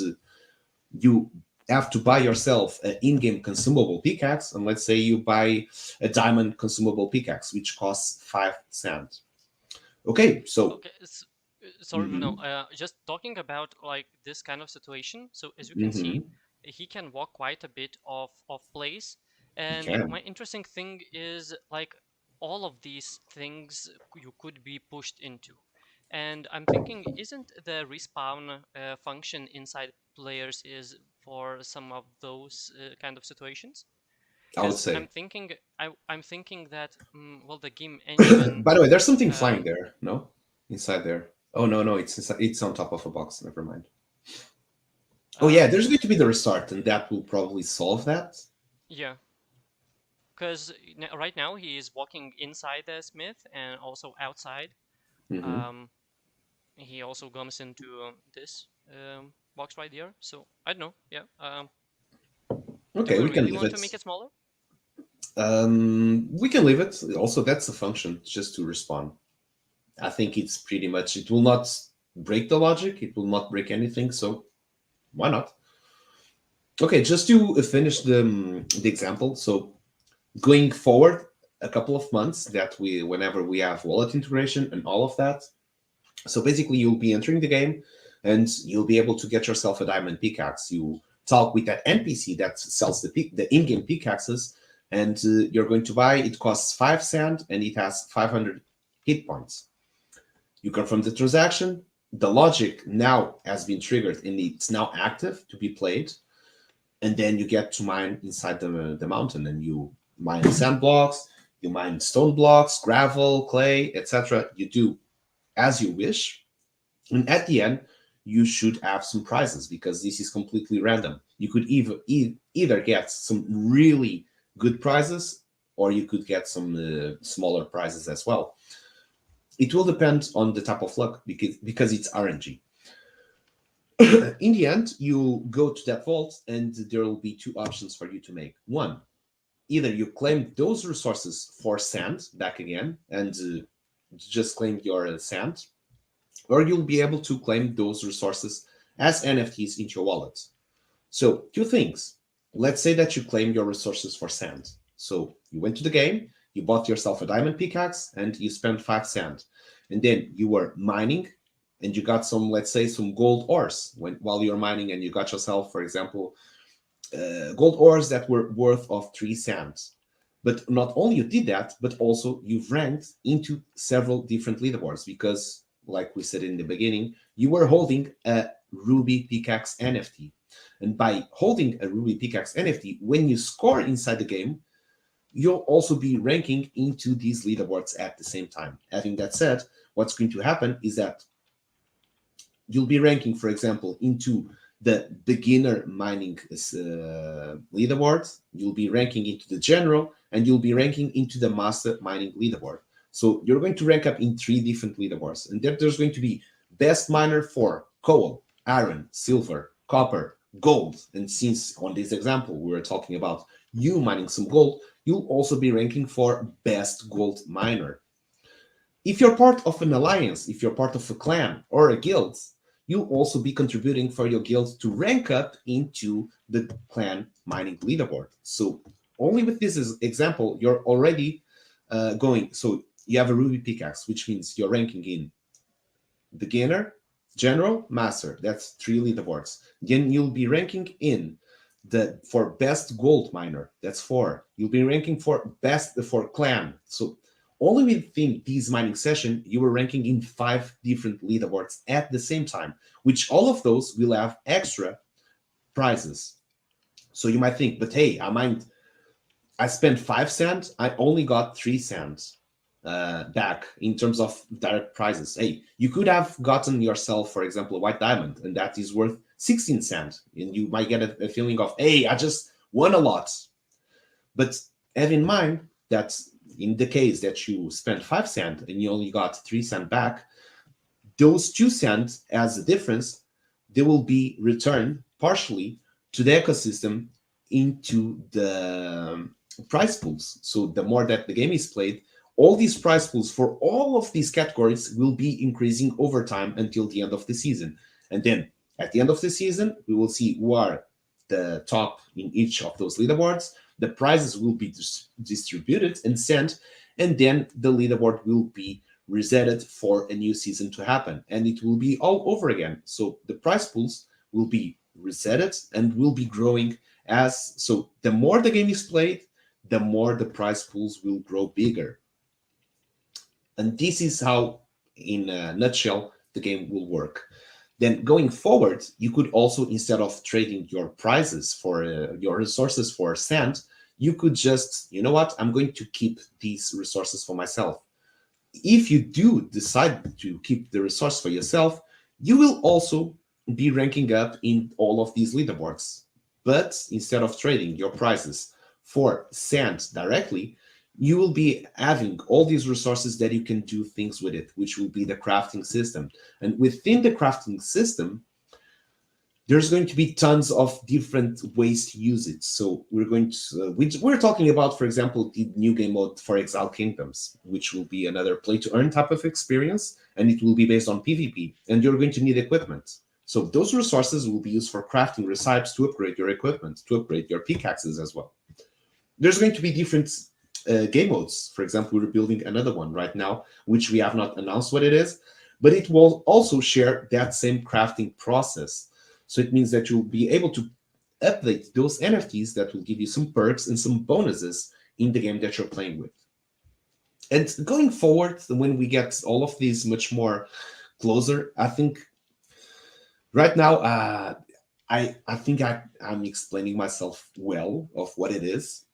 you have to buy yourself an in-game consumable pickaxe, and let's say you buy a diamond consumable pickaxe which costs 5 cents. Okay, so okay, sorry, no, just talking about like this kind of situation. So as you can see, he can walk quite a bit of place, and my interesting thing is like all of these things you could be pushed into. And I'm thinking, isn't the respawn function inside players is for some of those kind of situations? I would say. I'm thinking that well, the game engine. By the way, there's something flying there. No, inside there. Oh no, it's inside, it's on top of a box. Never mind. Oh yeah, there's going to be the restart, and that will probably solve that. Yeah. Because right now he is walking inside the smith and also outside. He also comes into this box right here. So I don't know. Yeah. Okay, we can really leave want it. To make it smaller? We can leave it. Also, that's a function just to respawn. I think it's pretty much. It will not break the logic. It will not break anything. So why not? Okay, just to finish the example. So going forward a couple of months, whenever we have wallet integration and all of that, so basically you'll be entering the game and you'll be able to get yourself a diamond pickaxe. You talk with that NPC that sells the in-game pickaxes, and you're going to buy. It costs 5 cents and it has 500 hit points. You confirm the transaction. The logic now has been triggered and it's now active to be played. And then you get to mine inside the mountain, and you mine sand blocks, you mine stone blocks, gravel, clay, etc. You do as you wish. And at the end, you should have some prizes because this is completely random. You could either get some really good prizes, or you could get some smaller prizes as well. It will depend on the type of luck because it's RNG. In the end, you go to that vault and there will be 2 options for you to make. One, either you claim those resources for sand back again and just claim your sand, or you'll be able to claim those resources as NFTs into your wallet. So 2 things. Let's say that you claim your resources for sand. So you went to the game, You bought yourself a diamond pickaxe and you spent 5 cents. And then you were mining and you got some, let's say, some gold ores while you're mining, and you got yourself, for example, gold ores that were worth of 3 cents. But not only you did that, but also you've ranked into several different leaderboards because, like we said in the beginning, you were holding a Ruby Pickaxe NFT. And by holding a Ruby Pickaxe NFT, when you score inside the game, you'll also be ranking into these leaderboards at the same time. Having that said, what's going to happen is that you'll be ranking, for example, into the beginner mining leaderboard, you'll be ranking into the general, and you'll be ranking into the master mining leaderboard. So you're going to rank up in 3 different leaderboards. And there's going to be best miner for coal, iron, silver, copper, gold. And since on this example, we were talking about you mining some gold, you'll also be ranking for best gold miner. If you're part of an alliance, if you're part of a clan or a guild, you'll also be contributing for your guild to rank up into the clan mining leaderboard. So only with this example, you're already going. So you have a Ruby Pickaxe, which means you're ranking in beginner, general, master. That's 3 leaderboards. Then you'll be ranking in for best gold miner. That's 4. You'll be ranking for clan. So only within this mining session, you were ranking in 5 different leaderboards at the same time, which all of those will have extra prizes. So you might think, but hey, I spent 5 cents, I only got 3 cents back in terms of direct prizes. Hey, you could have gotten yourself, for example, a white diamond, and that is worth 16 cents. And you might get a feeling of, hey, I just won a lot. But have in mind that in the case that you spent 5 cents and you only got 3 cents back, those 2 cents as a difference, they will be returned partially to the ecosystem into the prize pools. So the more that the game is played, all these prize pools for all of these categories will be increasing over time until the end of the season. And then at the end of the season, we will see who are the top in each of those leaderboards. The prizes will be distributed and sent, and then the leaderboard will be resetted for a new season to happen, and it will be all over again. So the prize pools will be resetted and will be growing so the more the game is played, the more the prize pools will grow bigger. And this is how, in a nutshell, the game will work. Then going forward, you could also, instead of trading your prizes for your resources for sand, you could just, you know what, I'm going to keep these resources for myself. If you do decide to keep the resource for yourself, you will also be ranking up in all of these leaderboards. But instead of trading your prizes for sand directly, you will be having all these resources that you can do things with it, which will be the crafting system. And within the crafting system, there's going to be tons of different ways to use it. So we're talking about, for example, the new game mode for Exile Kingdoms, which will be another play-to-earn type of experience, and it will be based on PvP, and you're going to need equipment. So those resources will be used for crafting recipes to upgrade your equipment, to upgrade your pickaxes as well. There's going to be different game modes. For example, we're building another one right now, which we have not announced what it is, but it will also share that same crafting process. So it means that you'll be able to update those NFTs that will give you some perks and some bonuses in the game that you're playing with. And going forward, when we get all of these much more closer, I think right now, I think I'm explaining myself well of what it is,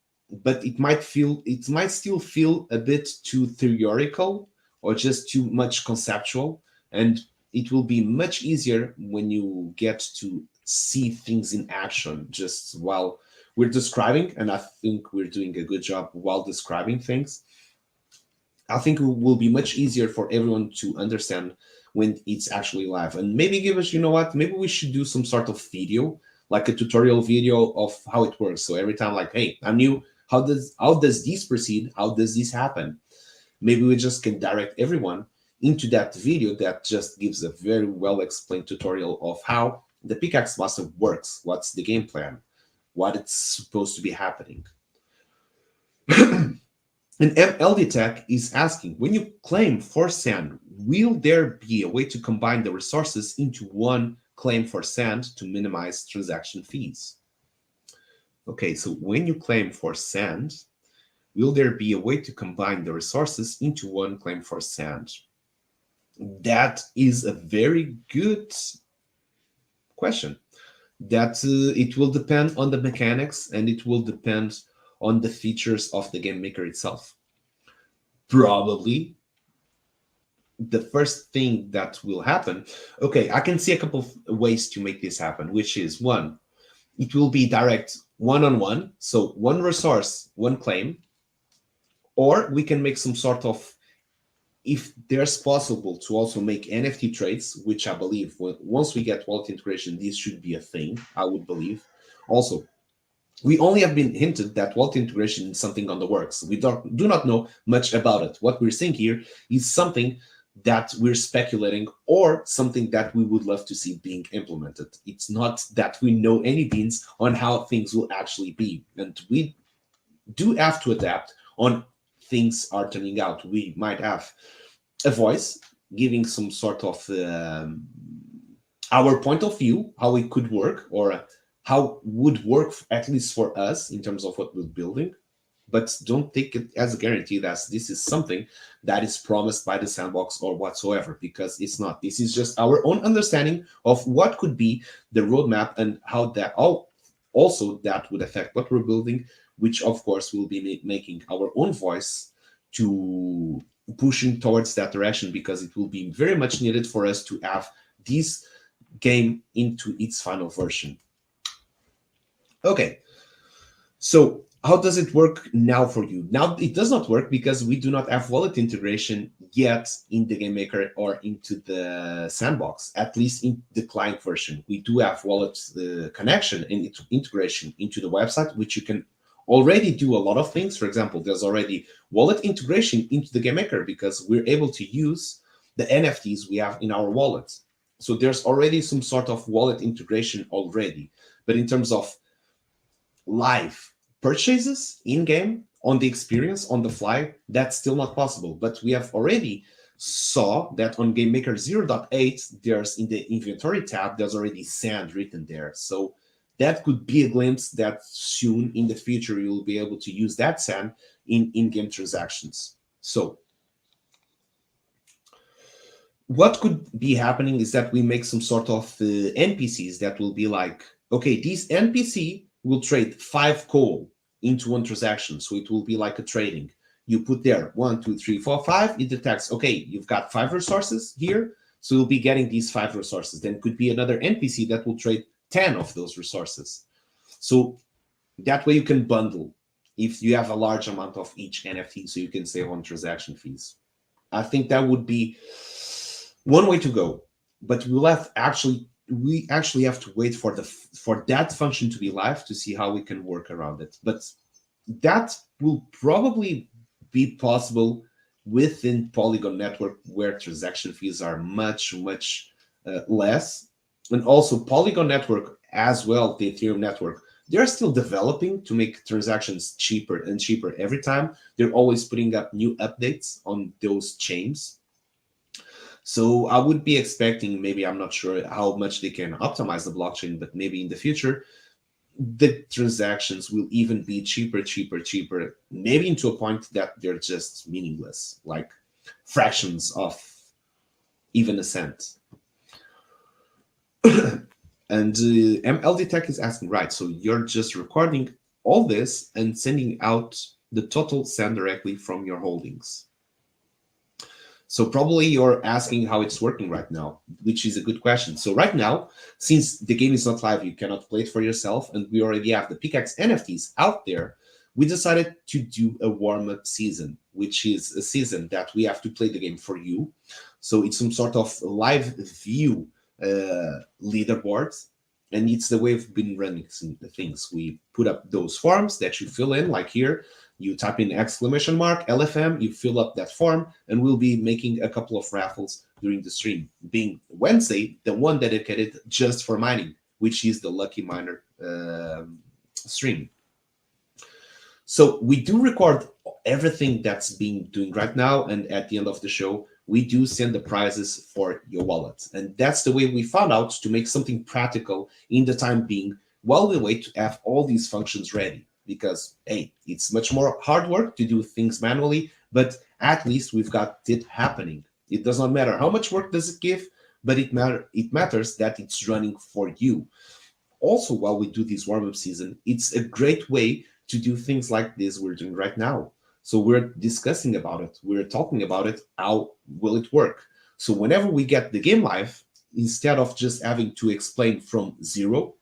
but it might still feel a bit too theoretical or just too much conceptual, and it will be much easier when you get to see things in action just while we're describing, and I think we're doing a good job while describing things. I think it will be much easier for everyone to understand when it's actually live. And maybe give us, you know what, maybe we should do some sort of video, like a tutorial video of how it works. So every time, like, hey, I'm new, how does this proceed? How does this happen? Maybe we just can direct everyone into that video that just gives a very well explained tutorial of how the Pickaxe Master works, what's the game plan, what it's supposed to be happening. And MLD Tech is asking, when you claim for sand, will there be a way to combine the resources into one claim for sand to minimize transaction fees? Okay, so when you claim for sand, will there be a way to combine the resources into one claim for sand? That is a very good question. That it will depend on the mechanics and it will depend on the features of the game maker itself. Probably the first thing that will happen, okay, I can see a couple of ways to make this happen, which is one, it will be direct one-on-one, so one resource, one claim, or we can make some sort of, if there's possible to also make NFT trades, which I believe once we get wallet integration, this should be a thing, I would believe. Also, we only have been hinted that wallet integration is something on the works. We do not know much about it. What we're seeing here is something that we're speculating or something that we would love to see being implemented. It's not that we know any beans on how things will actually be. And we do have to adapt on things are turning out. We might have a voice giving some sort of our point of view, how it could work, or how would work, at least for us, in terms of what we're building. But don't take it as a guarantee that this is something that is promised by the Sandbox or whatsoever, because it's not. This is just our own understanding of what could be the roadmap and how that also that would affect what we're building, which of course will be making our own voice to pushing towards that direction, because it will be very much needed for us to have this game into its final version. Okay, so how does it work now for you? Now it does not work because we do not have wallet integration yet in the game maker or into the Sandbox, at least in the client version. We do have wallet connection and integration into the website, which you can already do a lot of things. For example, there's already wallet integration into the game maker because we're able to use the NFTs we have in our wallet. So there's already some sort of wallet integration already. But in terms of live purchases in-game, on the experience, on the fly, that's still not possible. But we have already saw that on GameMaker 0.8, there's in the inventory tab, there's already sand written there. So that could be a glimpse that soon in the future, you'll be able to use that sand in in-game transactions. So what could be happening is that we make some sort of NPCs that will be like, okay, this NPC will trade 5 coal into one transaction. So it will be like a trading. You put there 1, 2, 3, 4, 5. It detects, okay, you've got 5 resources here. So you'll be getting these 5 resources. Then could be another NPC that will trade 10 of those resources. So that way you can bundle if you have a large amount of each NFT, so you can save on transaction fees. I think that would be one way to go. But we actually have to wait for that function to be live to see how we can work around it. But that will probably be possible within Polygon network, where transaction fees are much less. And also Polygon network as well, the Ethereum network, they're still developing to make transactions cheaper and cheaper every time. They're always putting up new updates on those chains. So I would be expecting, maybe, I'm not sure how much they can optimize the blockchain, but maybe in the future, the transactions will even be cheaper, maybe into a point that they're just meaningless, like fractions of even a cent. And MLD Tech is asking, right, so you're just recording all this and sending out the total send directly from your holdings. So probably you're asking how it's working right now, which is a good question. So right now, since the game is not live, you cannot play it for yourself, and we already have the Pickaxe NFTs out there, we decided to do a warm-up season, which is a season that we have to play the game for you. So it's some sort of live view leaderboard, and it's the way we've been running things. We put up those forms that you fill in, like here. You type in !LFM, you fill up that form, and we'll be making a couple of raffles during the stream. Being Wednesday, the one dedicated just for mining, which is the Lucky Miner stream. So we do record everything that's being doing right now, and at the end of the show, we do send the prizes for your wallet. And that's the way we found out to make something practical in the time being, while we wait to have all these functions ready. Because hey, it's much more hard work to do things manually, but at least we've got it happening. It does not matter how much work does it give, but it matters that it's running for you. Also, while we do this warm-up season, it's a great way to do things like this we're doing right now. So we're discussing about it, we're talking about it, how will it work? So whenever we get the game live, instead of just having to explain from zero,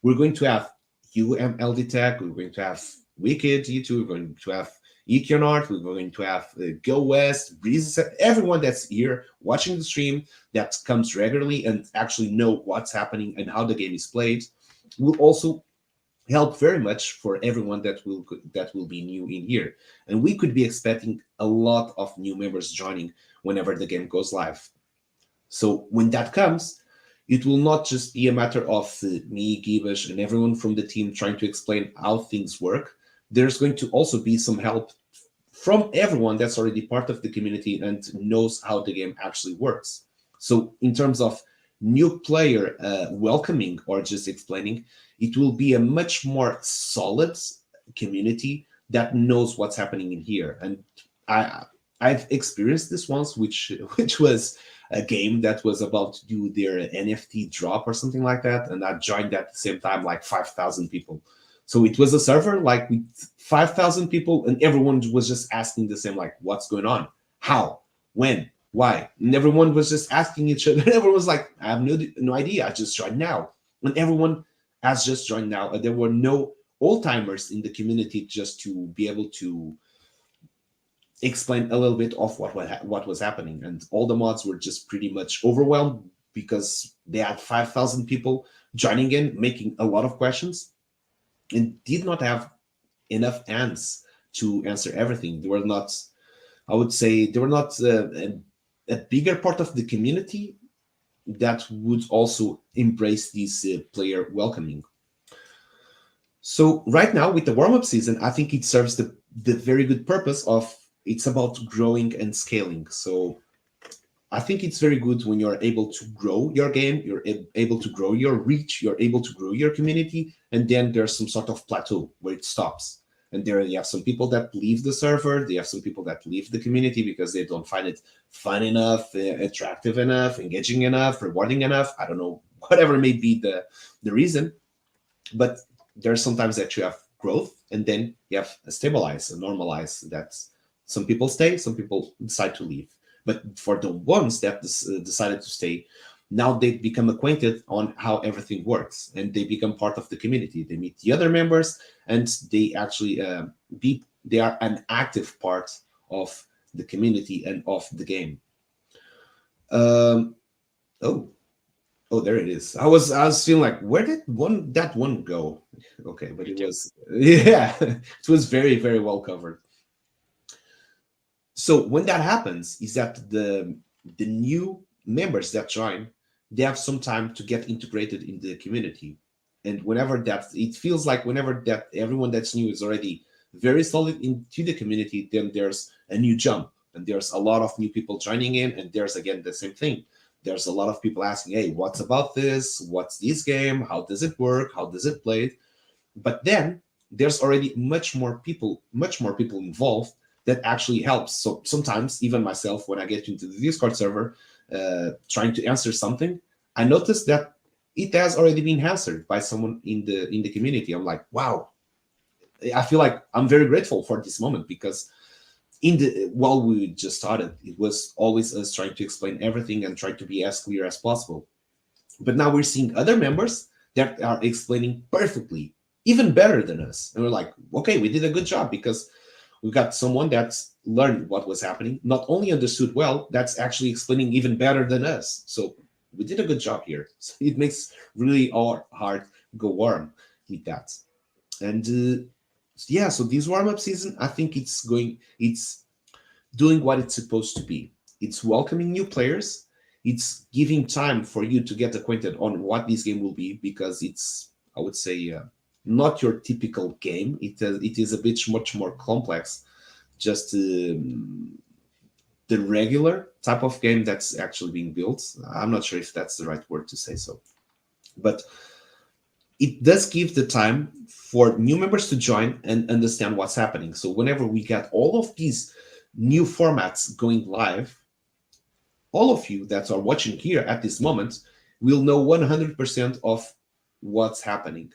we're going to have UMLD Tech, we're going to have Wicked E2, we're going to have Econart, we're going to have Go West, Breeze, everyone that's here watching the stream that comes regularly and actually know what's happening and how the game is played will also help very much for everyone that will be new in here. And we could be expecting a lot of new members joining whenever the game goes live. So when that comes, it will not just be a matter of me, Gibash, and everyone from the team trying to explain how things work. There's going to also be some help from everyone that's already part of the community and knows how the game actually works. So in terms of new player welcoming or just explaining, it will be a much more solid community that knows what's happening in here. And I've experienced this once, which was a game that was about to do their NFT drop or something like that, and I joined at the same time like 5,000 people. So it was a server like with 5,000 people, and everyone was just asking the same, like, what's going on? How? When? Why? And everyone was just asking each other. Everyone was like, I have no idea. I just joined now. And everyone has just joined now. And there were no old-timers in the community just to be able to explain a little bit of what was happening. And all the mods were just pretty much overwhelmed because they had 5,000 people joining in, making a lot of questions, and did not have enough hands to answer everything. They were not, I would say, they were not a bigger part of the community that would also embrace this player welcoming. So right now with the warm-up season, I think it serves the very good purpose of it's about growing and scaling. So I think it's very good when you're able to grow your game, you're able to grow your reach, you're able to grow your community, and then there's some sort of plateau where it stops. And there you have some people that leave the server, they have some people that leave the community because they don't find it fun enough, attractive enough, engaging enough, rewarding enough. I don't know, whatever may be the reason. But there's sometimes that you have growth, and then you have a stabilize, a normalize. That some people stay, some people decide to leave. But for the ones that decided to stay, now they become acquainted on how everything works, and they become part of the community. They meet the other members, and they actually they are an active part of the community and of the game. Oh, there it is. I was feeling like, where did that one go? Okay, but it was yeah, it was very, very well covered. So when that happens, is that the new members that join, they have some time to get integrated in the community. And whenever that, it feels like whenever that everyone that's new is already very solid into the community, then there's a new jump, and there's a lot of new people joining in, and there's again the same thing. There's a lot of people asking, hey, what's about this? What's this game? How does it work? How does it play? But then there's already much more people involved that actually helps. So sometimes even myself, when I get into the Discord server, trying to answer something, I notice that it has already been answered by someone in the community. I'm like, wow, I feel like I'm very grateful for this moment, because while we just started, it was always us trying to explain everything and try to be as clear as possible. But now we're seeing other members that are explaining perfectly, even better than us. And we're like, okay, we did a good job, because we got someone that's learned what was happening, not only understood well, that's actually explaining even better than us. So we did a good job here. So it makes really our heart go warm with that. And yeah, so this warm-up season, I think it's doing what it's supposed to be. It's welcoming new players. It's giving time for you to get acquainted on what this game will be, because it's, I would say, not your typical game. It is a bit much more complex just the regular type of game that's actually being built. I'm not sure if that's the right word to say so, but it does give the time for new members to join and understand what's happening. So whenever we get all of these new formats going live, all of you that are watching here at this moment will know 100% of what's happening.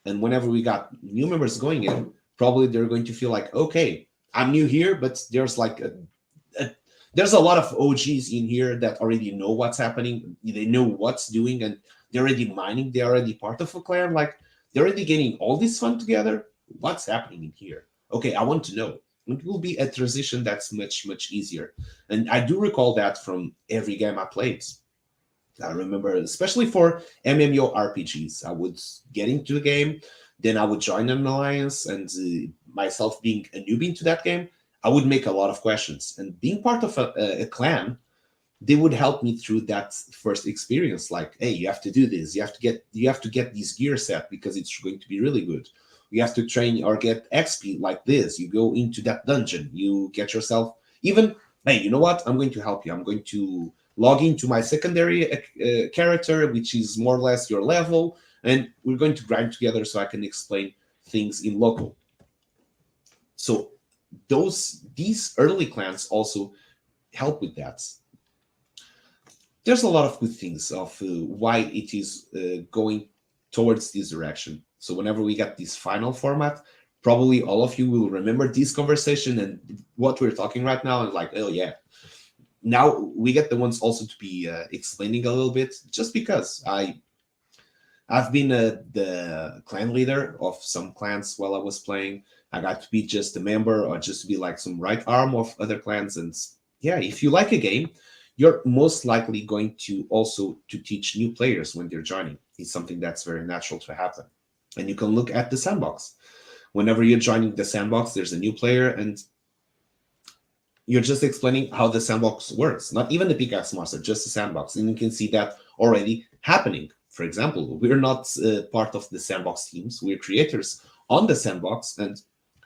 And whenever we got new members going in, probably they're going to feel like, okay, I'm new here, but there's like a there's a lot of OGs in here that already know what's happening. They know what's doing, and they're already mining. They're already part of a clan. Like they're already getting all this fun together. What's happening in here? Okay, I want to know. It will be a transition that's much easier. And I do recall that from every game I played. I remember, especially for MMORPGs, I would get into the game, then I would join an alliance, and myself being a newbie into that game, I would make a lot of questions. And being part of a clan, they would help me through that first experience. Like, hey, you have to do this. You have to get this gear set because it's going to be really good. You have to train or get XP like this. You go into that dungeon. You get yourself even. Hey, you know what? I'm going to help you. I'm going to log into my secondary character, which is more or less your level, and we're going to grind together so I can explain things in local. So these early clans also help with that. There's a lot of good things of why it is going towards this direction. So whenever we get this final format, probably all of you will remember this conversation and what we're talking right now, and like, oh yeah. Now we get the ones also to be explaining a little bit, just because I've been the clan leader of some clans while I was playing. I got to be just a member or just to be like some right arm of other clans. And yeah, if you like a game, you're most likely going to also to teach new players when they're joining. It's something that's very natural to happen. And you can look at the sandbox. Whenever you're joining the sandbox, there's a new player, and you're just explaining how the sandbox works. Not even the Pickaxe Master, just the sandbox. And you can see that already happening. For example, we're not part of the sandbox teams. We're creators on the sandbox, and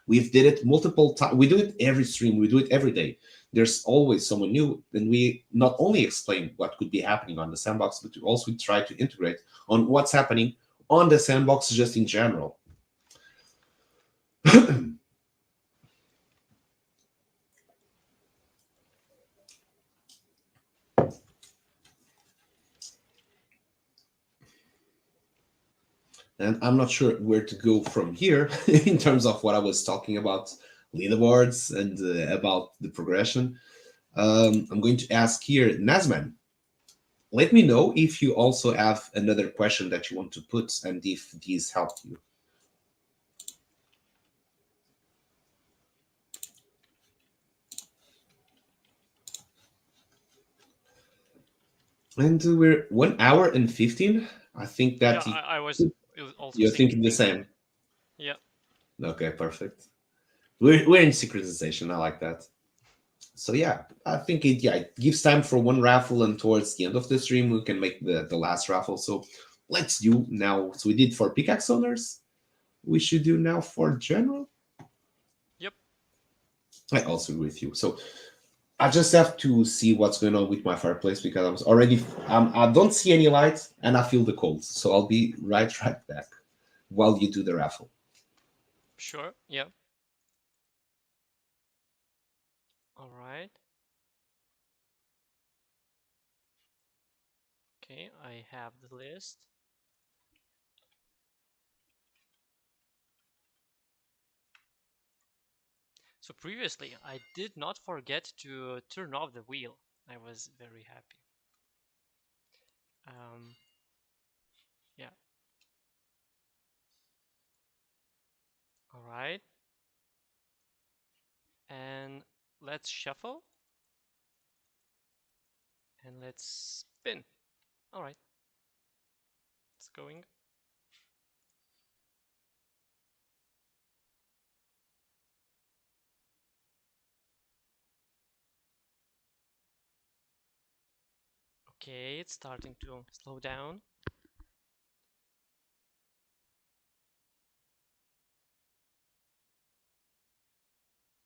we've did it multiple times. We do it every stream. We do it every day. There's always someone new, and we not only explain what could be happening on the sandbox, but we also try to integrate on what's happening on the sandbox just in general. And I'm not sure where to go from here in terms of what I was talking about, leaderboards and about the progression. I'm going to ask here, Nazman, let me know if you also have another question that you want to put and if these helped you. And we're 1 hour and 15. I think Yeah, that I was also you're thinking the thinking that. same. Yeah. Okay, perfect. We're in synchronization. I like that. So yeah, I think it gives time for one raffle, and towards the end of the stream we can make the last raffle. So let's do now. So we did for pickaxe owners. We should do now for general. Yep. I also agree with you. So I just have to see what's going on with my fireplace because I was already I don't see any light and I feel the cold. So I'll be right back while you do the raffle. Sure. Yeah. All right. Okay, I have the list. So previously, I did not forget to turn off the wheel. I was very happy. Yeah. All right. And let's shuffle. And let's spin. All right. It's going. Okay, it's starting to slow down.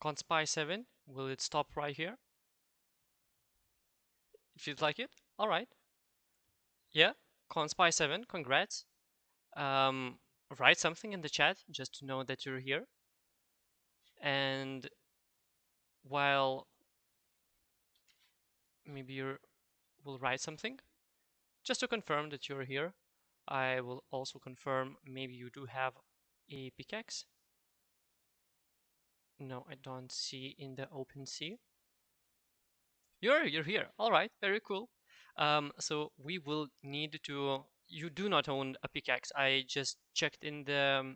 Conspy 7, will it stop right here? It feels like it. All right. Yeah, Conspy 7, congrats. Write something in the chat just to know that you're here. And while maybe you will write something just to confirm that you're here, I will also confirm maybe you do have a pickaxe. No, I don't see in the OpenSea. You're here. All right, very cool. So we will need to. You do not own a pickaxe. I just checked in the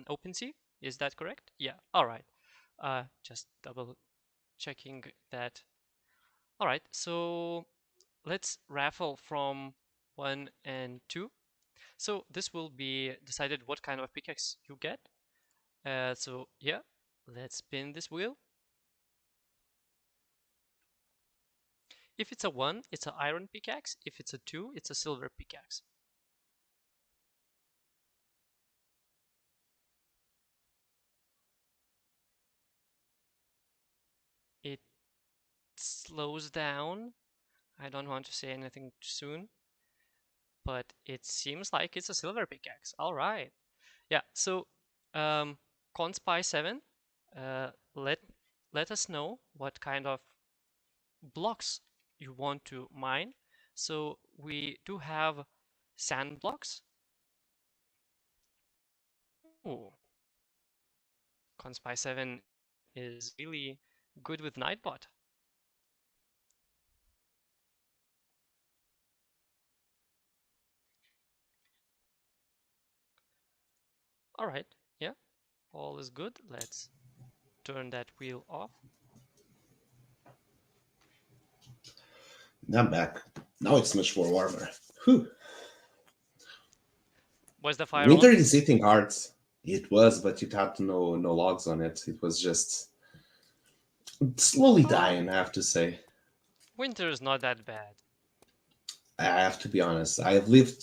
OpenSea. Is that correct? Yeah. All right. Just double checking that. All right. So let's raffle from 1 and 2. So this will be decided what kind of pickaxe you get. So yeah, let's spin this wheel. If it's a 1, it's an iron pickaxe. If it's a 2, it's a silver pickaxe. It slows down. I don't want to say anything too soon, but it seems like it's a silver pickaxe. All right. Yeah, so Conspy 7, let us know what kind of blocks you want to mine. So we do have sand blocks. Ooh. Conspy 7 is really good with Nightbot. All right, yeah, all is good. Let's turn that wheel off. Now I'm back. Now it's much more warmer. Whew. Was the fire Winter on? is hitting hard. It was, but it had no logs on it. It was just slowly dying, I have to say. Winter is not that bad. I have to be honest. I've lived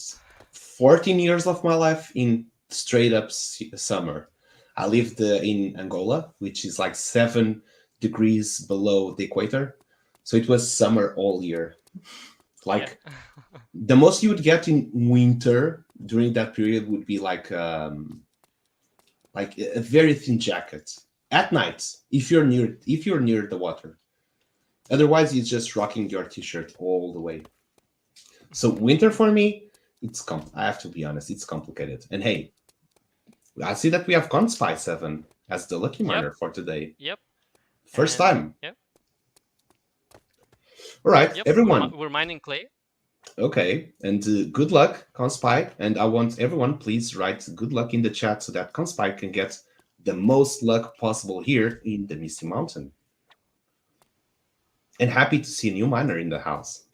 14 years of my life in straight up summer. I lived in Angola, which is like 7 degrees below the equator. So it was summer all year. Like Yeah. the most you would get in winter during that period would be like a very thin jacket at night if you're near the water. Otherwise, you're just rocking your t-shirt all the way. So winter for me, I have to be honest, it's complicated. And hey, I see that we have Conspy 7 as the lucky miner for today. Yep. First time. Yep. All right, Yep. everyone. We're mining clay. Okay, and good luck, Conspy. And I want everyone, please write good luck in the chat so that Conspy can get the most luck possible here in the Misty Mountain. And happy to see a new miner in the house.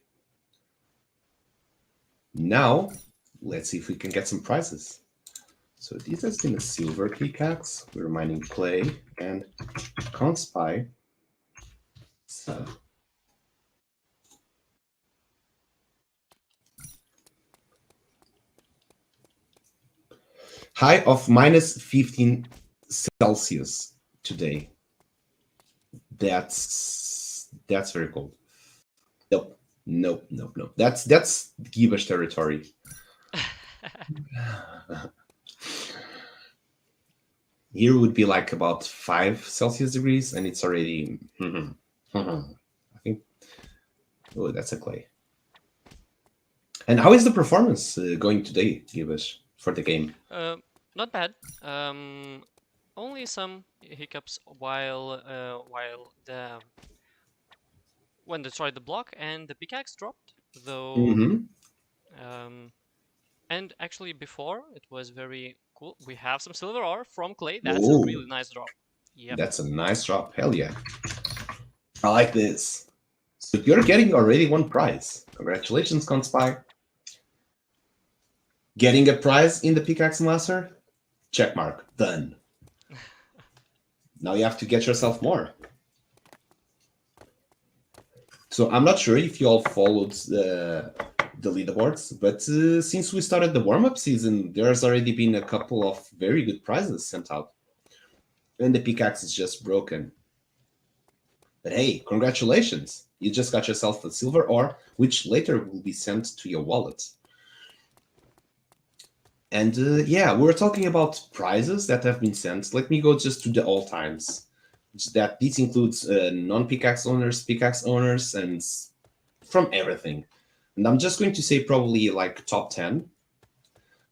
Now, let's see if we can get some prizes. So this has been a silver pickaxe. We're mining clay and Conspy. So high of minus 15 Celsius today. That's very cold. Nope. That's Giba's territory. Here would be like about 5 Celsius degrees, and it's already. I think. Oh, that's a clay. And how is the performance going today, Gibash, for the game? Not bad. Only some hiccups while when they tried the block and the pickaxe dropped, though. And actually before it was very cool. We have some silver ore from clay. That's a really nice drop. Yeah, that's a nice drop. Hell yeah! I like this. So you're getting already one prize. Congratulations, Conspy. Getting a prize in the Pickaxe Master? Check mark. Done. Now you have to get yourself more. So I'm not sure if you all followed the leaderboards, but since we started the warm-up season, there's already been a couple of very good prizes sent out. And the pickaxe is just broken. But hey, congratulations! You just got yourself a silver ore, which later will be sent to your wallet. And yeah, we're talking about prizes that have been sent. Let me go just to the all times. That this includes non-pickaxe owners, pickaxe owners, and from everything. And I'm just going to say probably like top 10.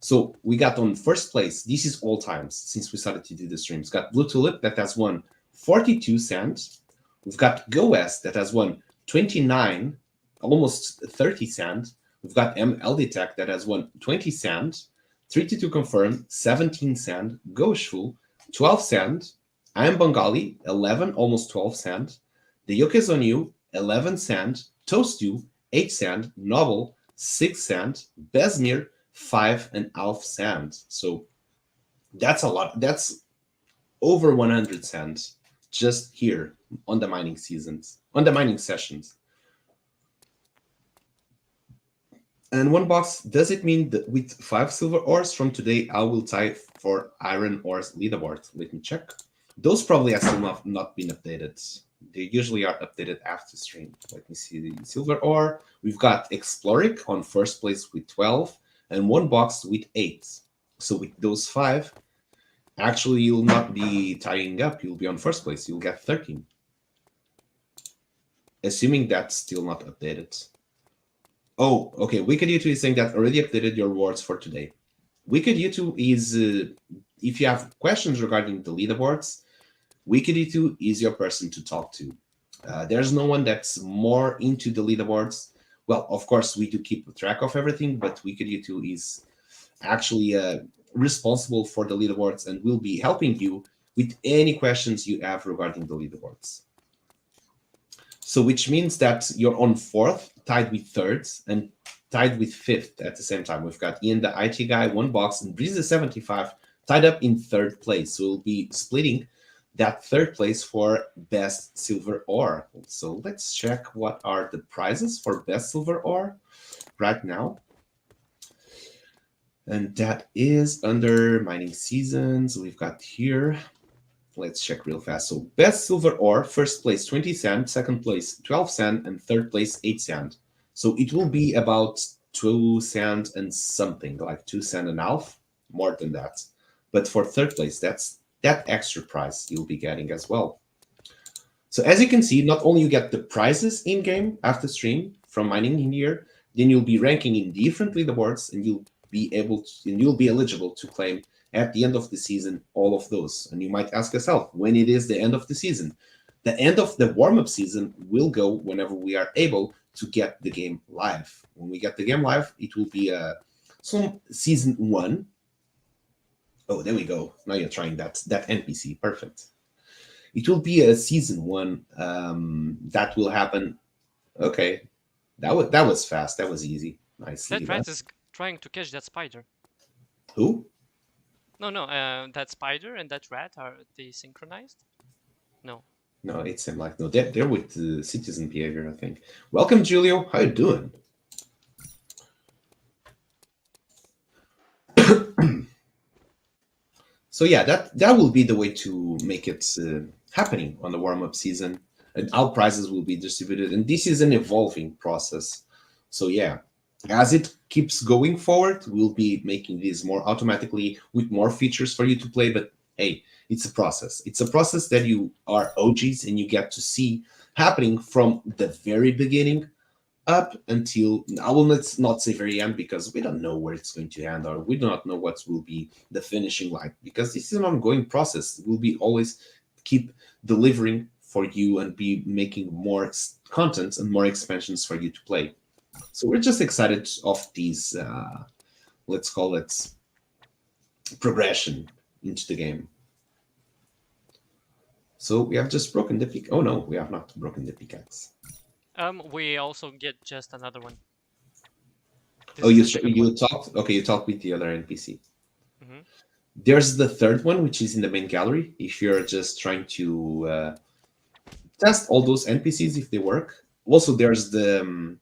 So we got on first place. This is all times since we started to do the streams. Got Blue Tulip that has won 42 cents. We've got Go West that has won 29, almost 30 cents. We've got MLD Tech that has won 20 cents. 32 Confirm, 17 cents. Go Shu, 12 cents. I Am Bengali, 11, almost 12 cents. The Yoke's on You, 11 cents. Toast You, 8 cents. Novel, 6 cents. Besmir, 5.5 cents. So that's a lot. That's over 100 cents just here on the mining seasons, on the mining sessions. And one box, does it mean that with 5 silver ores from today, I will tie for iron ores leaderboard? Let me check. Those probably have still not been updated. They usually are updated after stream. Let me see the silver ore. We've got Exploric on first place with 12 and one box with 8. So with those 5, actually you'll not be tying up. You'll be on first place. You'll get 13. Assuming that's still not updated. Oh, okay. Wicked U2 is saying that already updated your rewards for today. Wicked U2 is, if you have questions regarding the leaderboards, Wicked U2 is your person to talk to. There's no one that's more into the leaderboards. Well, of course, we do keep track of everything, but Wicked U2 is actually responsible for the leaderboards and will be helping you with any questions you have regarding the leaderboards. So which means that you're on 4th, tied with 3rd, and tied with 5th at the same time. We've got Ian the IT guy, one box, and Breeze 75 tied up in 3rd place. So we'll be splitting that 3rd place for best silver ore. So let's check what are the prizes for best silver ore right now. And that is under mining seasons. We've got here. Let's check real fast. So best silver ore, first place 20 cents, second place 12 cents, and third place 8 cents. So it will be about 2 cents and something, like 2 cents and a half, more than that. But for third place, that's that extra prize you'll be getting as well. So as you can see, not only you get the prizes in game after stream from mining in here, then you'll be ranking in different leaderboards, and you'll be eligible to claim at the end of the season all of those. And you might ask yourself, when it is the end of the season? The end of the warm-up season will go whenever we are able to get the game live. When we get the game live, it will be some season 1. Oh, there we go. Now you're trying that NPC. Perfect. It will be a season 1 that will happen. Okay, that was fast. That was easy. Nicely. That rat is trying to catch that spider. Who? No, that spider and that rat, are they synchronized? No. No, it's him. Like, no, they're with citizen behavior, I think. Welcome, Julio. How you doing? So yeah, that will be the way to make it happening on the warm-up season. And our prizes will be distributed, and this is an evolving process. So yeah, as it keeps going forward, we'll be making these more automatically with more features for you to play. But hey, it's a process. It's a process that you are OGs and you get to see happening from the very beginning up until, I will not say very end, because we don't know where it's going to end, or we do not know what will be the finishing line, because this is an ongoing process. We'll be always keep delivering for you and be making more content and more expansions for you to play. So we're just excited of these, let's call it progression into the game. So we have just broken the pick. Oh no, we have not broken the pickaxe. We also get just another one. Oh, you talked? Okay, you talked with the other NPC. Mm-hmm. There's the third one, which is in the main gallery. If you're just trying to test all those NPCs if they work. Also, there's the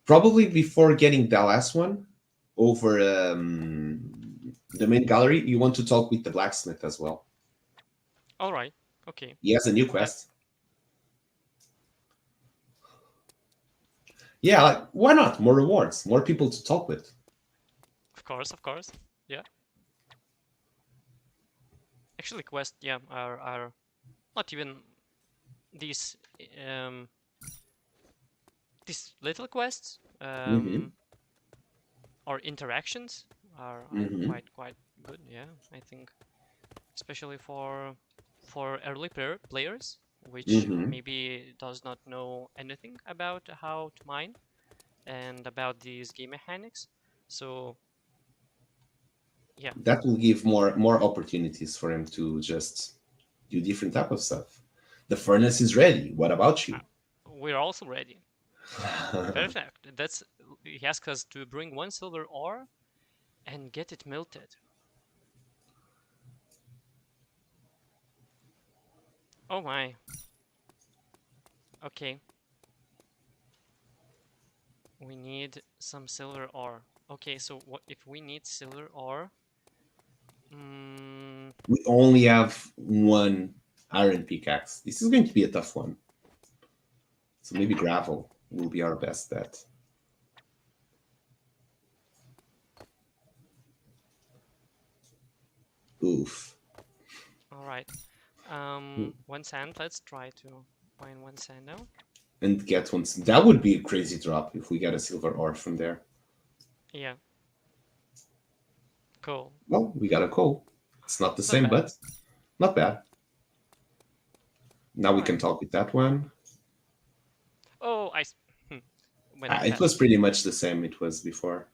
probably before getting the last one over the main gallery, you want to talk with the blacksmith as well. All right. Okay. He has a new quest. Yeah, like, why not? More rewards, more people to talk with. Of course. Yeah. Actually, quests, yeah, are not even these um these little quests Hmm. or interactions are Hmm. quite good. Yeah, I think especially for early players, which Hmm. maybe does not know anything about how to mine and about these game mechanics. So yeah, That will give more opportunities for him to just do different type of stuff. The furnace is ready. What about uh, you? we're also ready. Perfect. That's he asked us to bring one silver ore and get it melted. Oh my. Okay, we need some silver ore. Okay, so what if we need silver ore? Mm, We only have one iron pickaxe. This is going to be a tough one. So maybe gravel will be our best bet. Oof. all right. One sand. Let's try to find one sand now. And get one. That would be a crazy drop if we get a silver ore from there. Yeah, cool. Well, we got a coal. It's not the Not same, bad. but not bad. Now All we can right. talk with that one. Oh, went It was fast. pretty much the same it was before.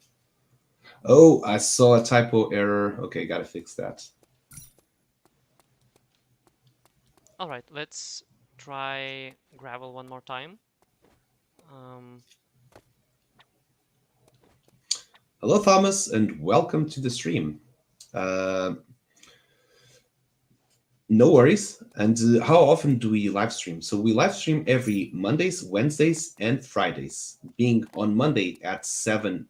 Oh, I saw a typo error. Okay, gotta fix that. All right, let's try gravel one more time. Um, Hello, Thomas, and welcome to the stream. Uh, no worries. And how often do we live stream? So we live stream every Mondays, Wednesdays, and Fridays. Being on Monday at 17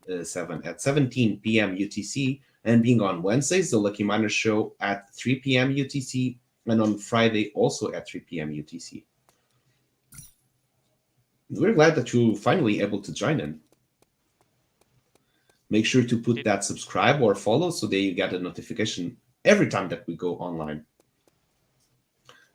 p.m. UTC, and being on Wednesdays, the Lucky Miner Show at 3 p.m. UTC, and on Friday also at 3 p.m. UTC. We're glad that you're finally able to join in. Make sure to put did that subscribe or follow so that you get a notification every time that we go online.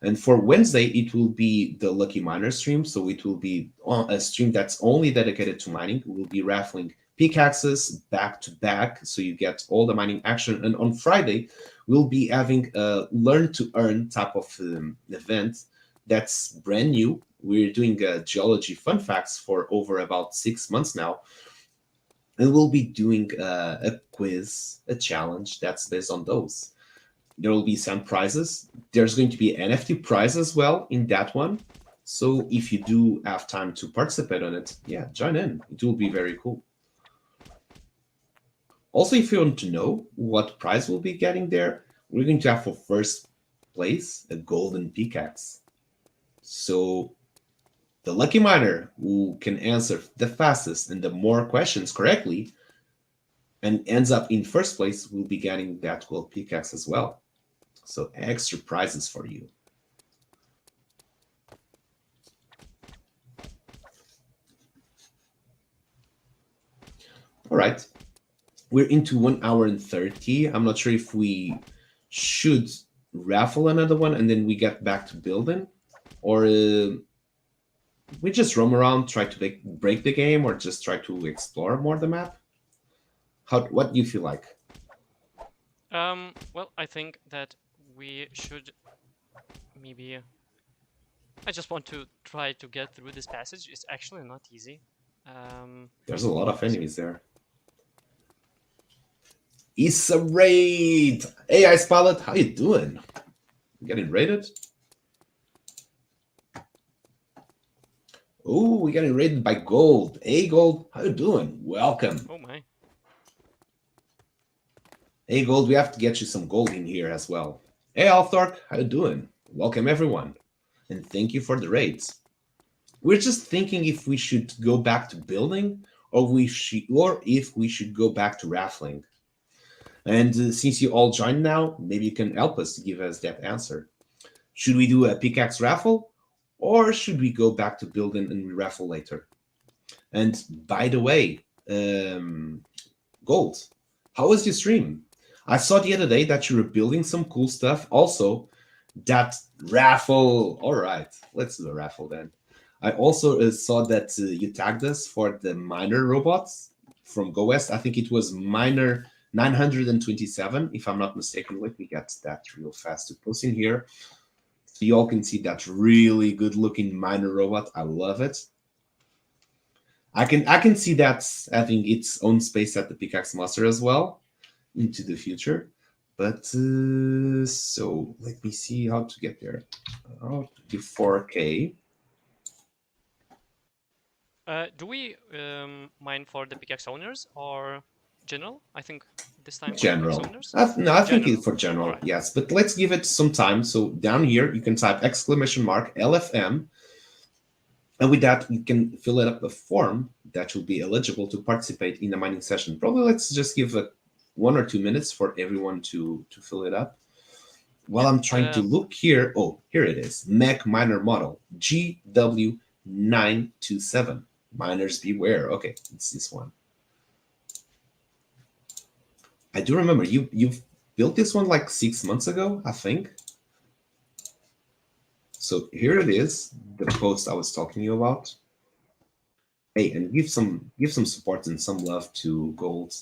And for Wednesday, it will be the Lucky Miner stream. So it will be a stream that's only dedicated to mining. We'll be raffling pickaxes back to back. So you get all the mining action. And on Friday, we'll be having a learn to earn type of event that's brand new. We're doing geology fun facts for over about 6 months now. And we'll be doing a quiz, a challenge that's based on those. There will be some prizes. There's going to be NFT prize as well in that one. So if you do have time to participate on it, yeah, join in. It will be very cool. Also, if you want to know what prize we'll be getting there, we're going to have for first place a golden pickaxe. So the lucky miner who can answer the fastest and the more questions correctly and ends up in first place will be getting that gold pickaxe as well. So extra prizes for you. All right. We're into 1 hour and 30. I'm not sure if we should raffle another one and then we get back to building, or we just roam around, try to break the game, or just try to explore more the map. What do you feel like? well, I think that we should maybe. I just want to try to get through this passage. It's actually not easy. There's a lot of So enemies there. It's a raid. Hey, Ice Pilot, how you doing? Getting raided? Oh, we're getting raided by Gold. Hey, Gold, how you doing? Welcome. oh my. Hey, Gold, we have to get you some gold in here as well. Hey, Althork, how you doing? Welcome, everyone. And thank you for the raids. We're just thinking if we should go back to building or if we should go back to raffling. And since you all joined now, maybe you can help us to give us that answer. Should we do a pickaxe raffle or should we go back to building and we raffle later? And by the way, Gold, how was your stream? I saw the other day that you were building some cool stuff. Also, that raffle. All right, let's do a raffle then. I also saw that you tagged us for the miner robots from Go West. I think it was miner 927, if I'm not mistaken. Let me get that real fast to post in here. So you all can see that really good looking miner robot. I love it. I can see that having its own space at the Pickaxe Master as well into the future. But so let me see how to get there. To 4K. Do we mine for the pickaxe owners or general? I think this time for General. pickaxe owners. No, I think General. it's for general. Alright. Yes, but let's give it some time. So down here you can type exclamation mark LFM, and with that you can fill it up a form that will be eligible to participate in the mining session. Probably let's just give it 1 or 2 minutes for everyone to fill it up. While I'm trying to look here, oh, here it is. Mech Miner Model GW927. Miners beware. Okay, it's this one. I do remember you've built this one like 6 months ago, I think. So here it is, the post I was talking to you about. Hey, and give some support and some love to Gold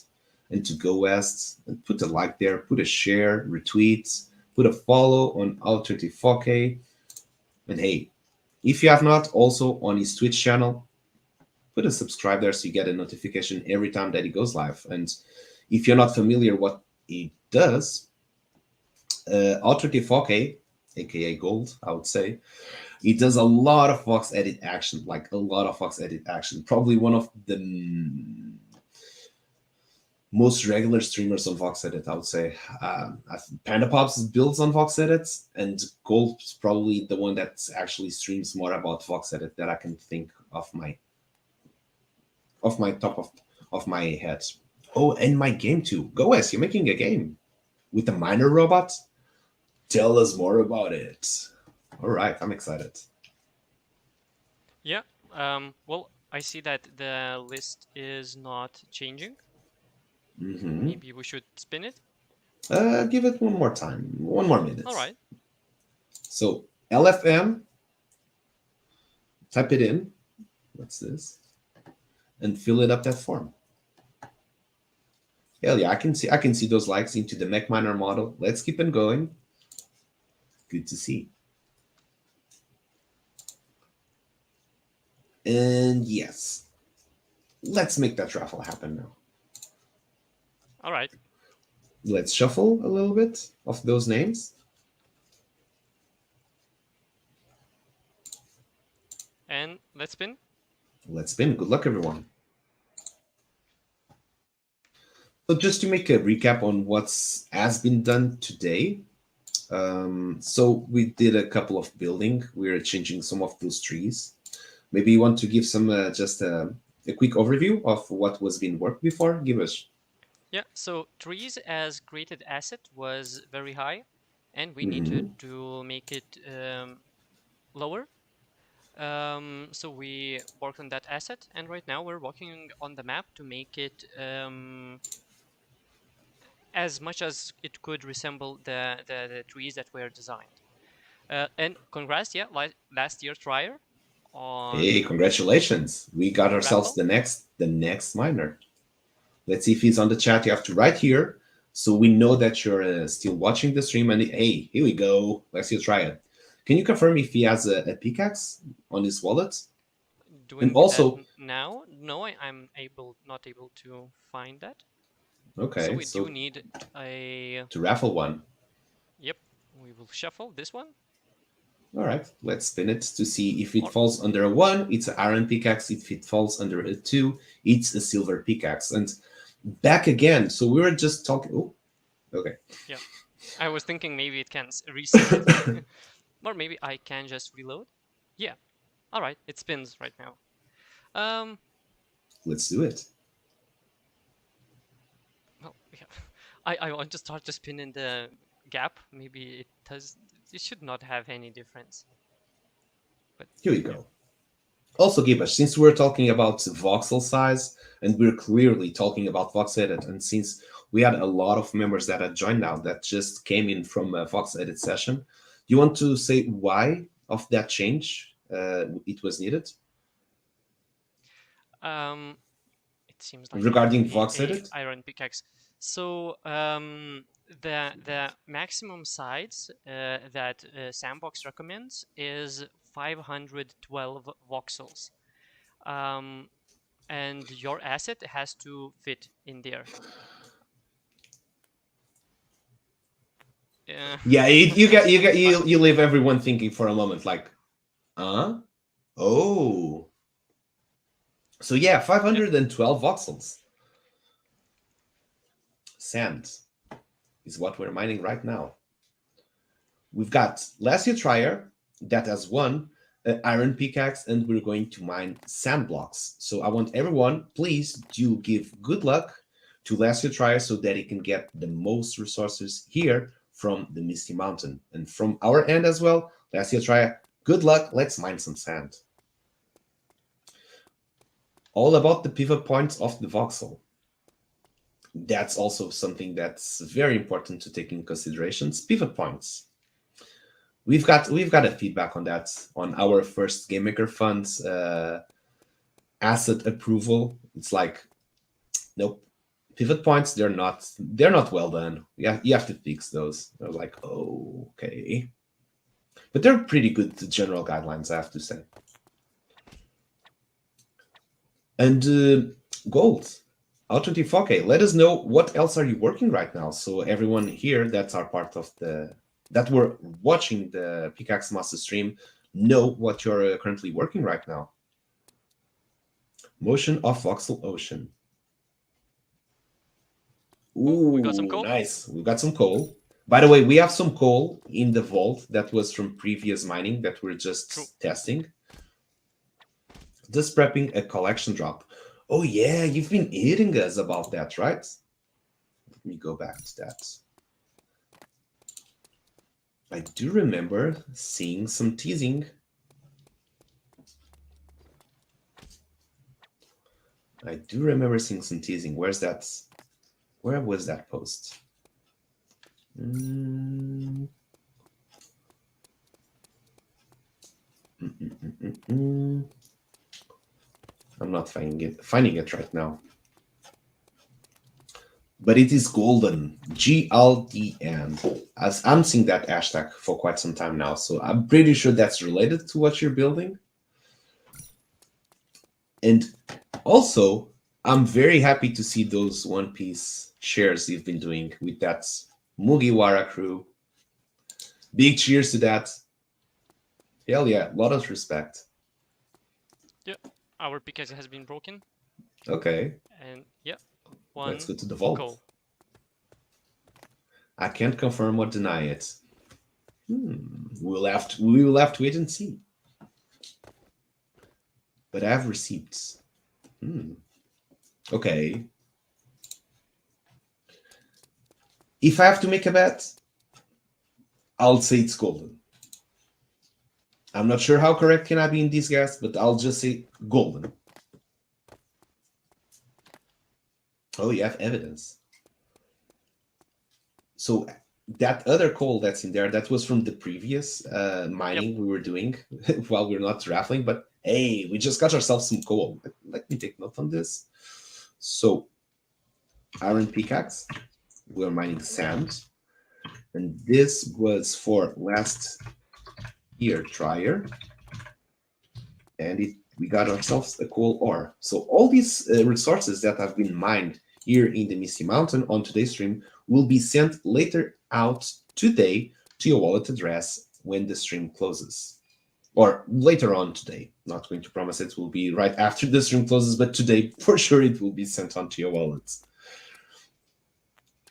and to Go West, and put a like there, put a share, retweet, put a follow on Alt34K. And hey, if you have not, also on his Twitch channel, put a subscribe there so you get a notification every time that he goes live. And if you're not familiar what he does, Alt34K, aka Gold, I would say, he does a lot of Vox edit action, like a lot of Vox edit action. Probably one of the most regular streamers on Vox Edit, I would say. Panda Pops builds on Vox Edits, and Gold's probably the one that actually streams more about Vox Edit that I can think of my top of my head. Oh, and my game too. Go West, you're making a game with the miner robot. Tell us more about it. All right, I'm excited. Yeah. Well, I see that the list is not changing. Maybe we should spin it. Give it one more time, 1 more minute. All right. So LFM, type it in. What's this? And fill it up that form. Hell yeah, I can see those likes into the Mech Miner model. Let's keep it going. Good to see. And yes, let's make that raffle happen now. All right. Let's shuffle a little bit of those names. And let's spin. Let's spin. Good luck, everyone. So just to make a recap on what's has been done today. So we did a couple of building. We're changing some of those trees. Maybe you want to give some just a quick overview of what was being worked before? Give us. Yeah, so trees as created asset was very high, and we needed to make it lower. So we worked on that asset, and right now we're working on the map to make it as much as it could resemble the trees that were designed. And congrats, yeah, last year trier on Hey, congratulations! We got ourselves raffle. the next miner. Let's see if he's on the chat. You have to write here, so we know that you're still watching the stream. And hey, here we go. Let's see, try it. Can you confirm if he has a pickaxe on his wallet? Doing and also that now? No, I'm not able to find that. Okay, So we do need a to raffle one. Yep, we will shuffle this one. All right, let's spin it to see if it falls under a 1, it's an iron pickaxe. If it falls under a 2, it's a silver pickaxe. And back again. So we were just talking. Oh, okay. Yeah, I was thinking maybe it can reset it. Or maybe I can just reload. Yeah. All right, it spins right now. Let's do it. Well, yeah. I want to start to spin in the gap. Maybe it does. It should not have any difference. But here we go. Also, Gibash, since we're talking about voxel size, and we're clearly talking about Vox Edit, and since we had a lot of members that had joined now that just came in from a Vox Edit session, do you want to say why of that change it was needed? It seems like Regarding a Vox Edit? iron pickaxe. So the maximum size that Sandbox recommends is 512 voxels, and your asset has to fit in there. Yeah, you leave everyone thinking for a moment, like, oh, so yeah, 512 voxels. Sand is what we're mining right now. We've got Last Year Trier that has one iron pickaxe, and we're going to mine sand blocks. So I want everyone, please do give good luck to Last Year Trier so that he can get the most resources here from the Misty Mountain. And from our end as well, Last Year Trier, good luck. Let's mine some sand. All about the pivot points of the voxel. That's also something that's very important to take in consideration. Pivot points. We've got a feedback on that on our first Game Maker Fund's asset approval. It's like, nope, pivot points, they're not well done. Yeah, you have to fix those. They're like, oh, okay, but they're pretty good general guidelines, I have to say. And gold. Out24K, let us know what else are you working right now. So everyone here that's our part of that we're watching the Pickaxe Master stream know what you're currently working right now. Motion of Voxel Ocean. Ooh, we got some coal. Nice. We got some coal. By the way, we have some coal in the vault that was from previous mining that we're just testing. Just prepping a collection drop. Oh yeah, you've been hitting us about that, right? Let me go back to that. I do remember seeing some teasing. I do remember seeing some teasing. Where's that? Where was that post? I'm not finding it right now. But it is golden, GLDN. As I'm seeing that hashtag for quite some time now, so I'm pretty sure that's related to what you're building. And also, I'm very happy to see those One Piece shares you've been doing with that Mugiwara crew. Big cheers to that. Hell yeah, a lot of respect. Yeah, our pickaxe has been broken. Okay. And yeah. Let's go to the vault. Coal. I can't confirm or deny it. We will have to wait and see. But I have receipts. Okay. If I have to make a bet, I'll say it's golden. I'm not sure how correct can I be in this guess, but I'll just say golden. Oh, you have evidence. So that other coal that's in there, that was from the previous mining we were doing while we're not raffling. But hey, we just got ourselves some coal. Let me take note on this. So iron pickaxe, we're mining sand. And this was for Last Year Trier. And we got ourselves a coal ore. So all these resources that have been mined here in the Misty Mountain on today's stream will be sent later out today to your wallet address when the stream closes. Or later on today. Not going to promise it will be right after the stream closes, but today for sure it will be sent onto your wallets.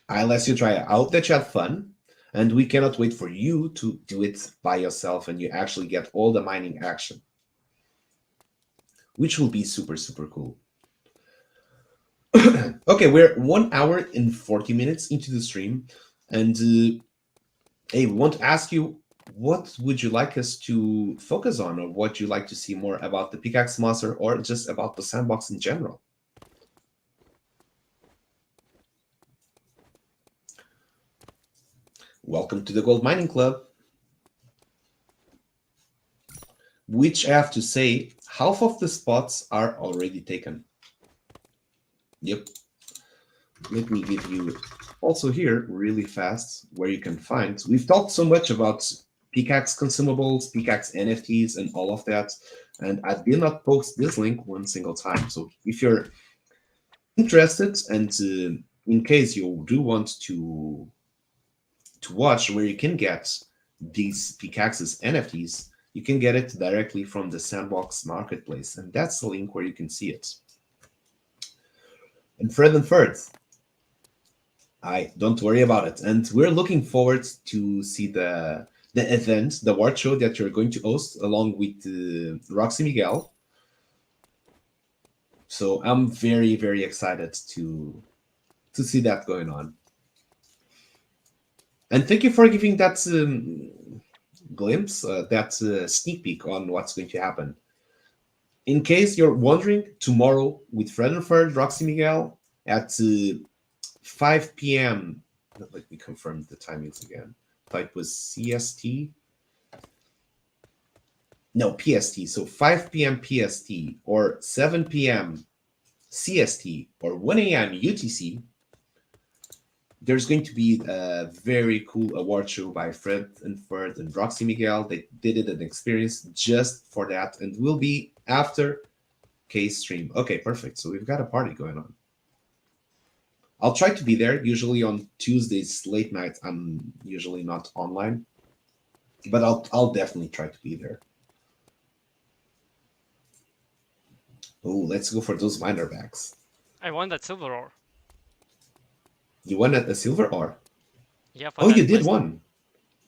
I let you try it out that you had fun, and we cannot wait for you to do it by yourself and you actually get all the mining action, which will be super, super cool. Okay, we're 1 hour and 40 minutes into the stream, and hey, we want to ask you what would you like us to focus on, or what you like to see more about the Pickaxe Master, or just about the Sandbox in general? Welcome to the Gold Mining Club, which I have to say, half of the spots are already taken. Yep. Let me give you also here really fast where you can find. We've talked so much about Pickaxe consumables, Pickaxe NFTs, and all of that, and I did not post this link one single time. So if you're interested, and in case you do want to watch where you can get these Pickaxes NFTs, you can get it directly from the Sandbox marketplace, and that's the link where you can see it. And third, don't worry about it. And we're looking forward to see the event, the award show that you're going to host along with Roxy Miguel. So I'm very, very excited to see that going on. And thank you for giving that glimpse, that sneak peek on what's going to happen. In case you're wondering, tomorrow with Fred and Ferd, Roxy Miguel at 5 p.m. Let me confirm the timings again. I thought it was CST. No, PST. So 5 p.m. PST or 7 p.m. CST or 1 a.m. UTC. There's going to be a very cool award show by Fred and Ferd and Roxy Miguel. They did it an experience just for that, and will be after K's stream. Okay, perfect. So we've got a party going on. I'll try to be there. Usually on Tuesdays late night, I'm usually not online, but I'll definitely try to be there. Oh, let's go for those miner bags. I want that silver ore. You won a silver ore? Yeah. Oh, you did one.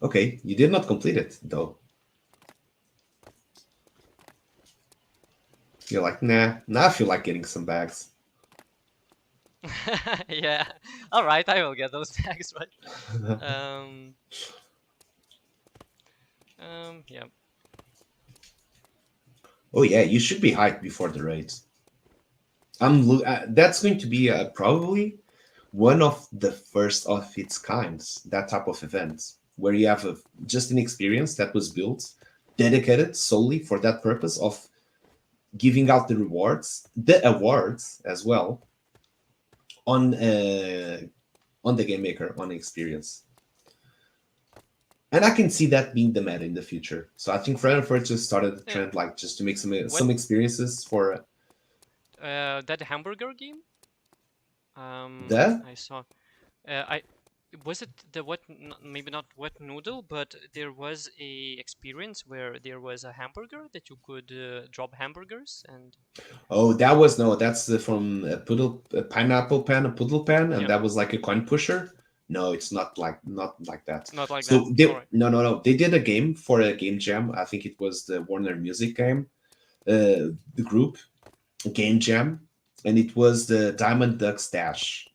Okay, you did not complete it though. You're like, nah. Now I feel like getting some bags. Yeah. All right, I will get those bags, right? Yeah. Oh yeah, you should be hyped before the raid. That's going to be probably one of the first of its kinds, that type of event, where you have just an experience that was built, dedicated solely for that purpose of giving out the awards as well, on the Game Maker, on experience. And I can see that being the meta in the future. So I think Fred and Ferd just started the trend, like just to make some experiences for that hamburger game. that. I saw. Was it the maybe not wet noodle, but there was a experience where there was a hamburger that you could drop hamburgers and. Oh, that's from a pineapple pan, a poodle pan, and that was like a coin pusher. No, it's not like that. Not like so that. They, no. They did a game for a game jam. I think it was the Warner Music game, the group game jam, and it was the Diamond Ducks Dash.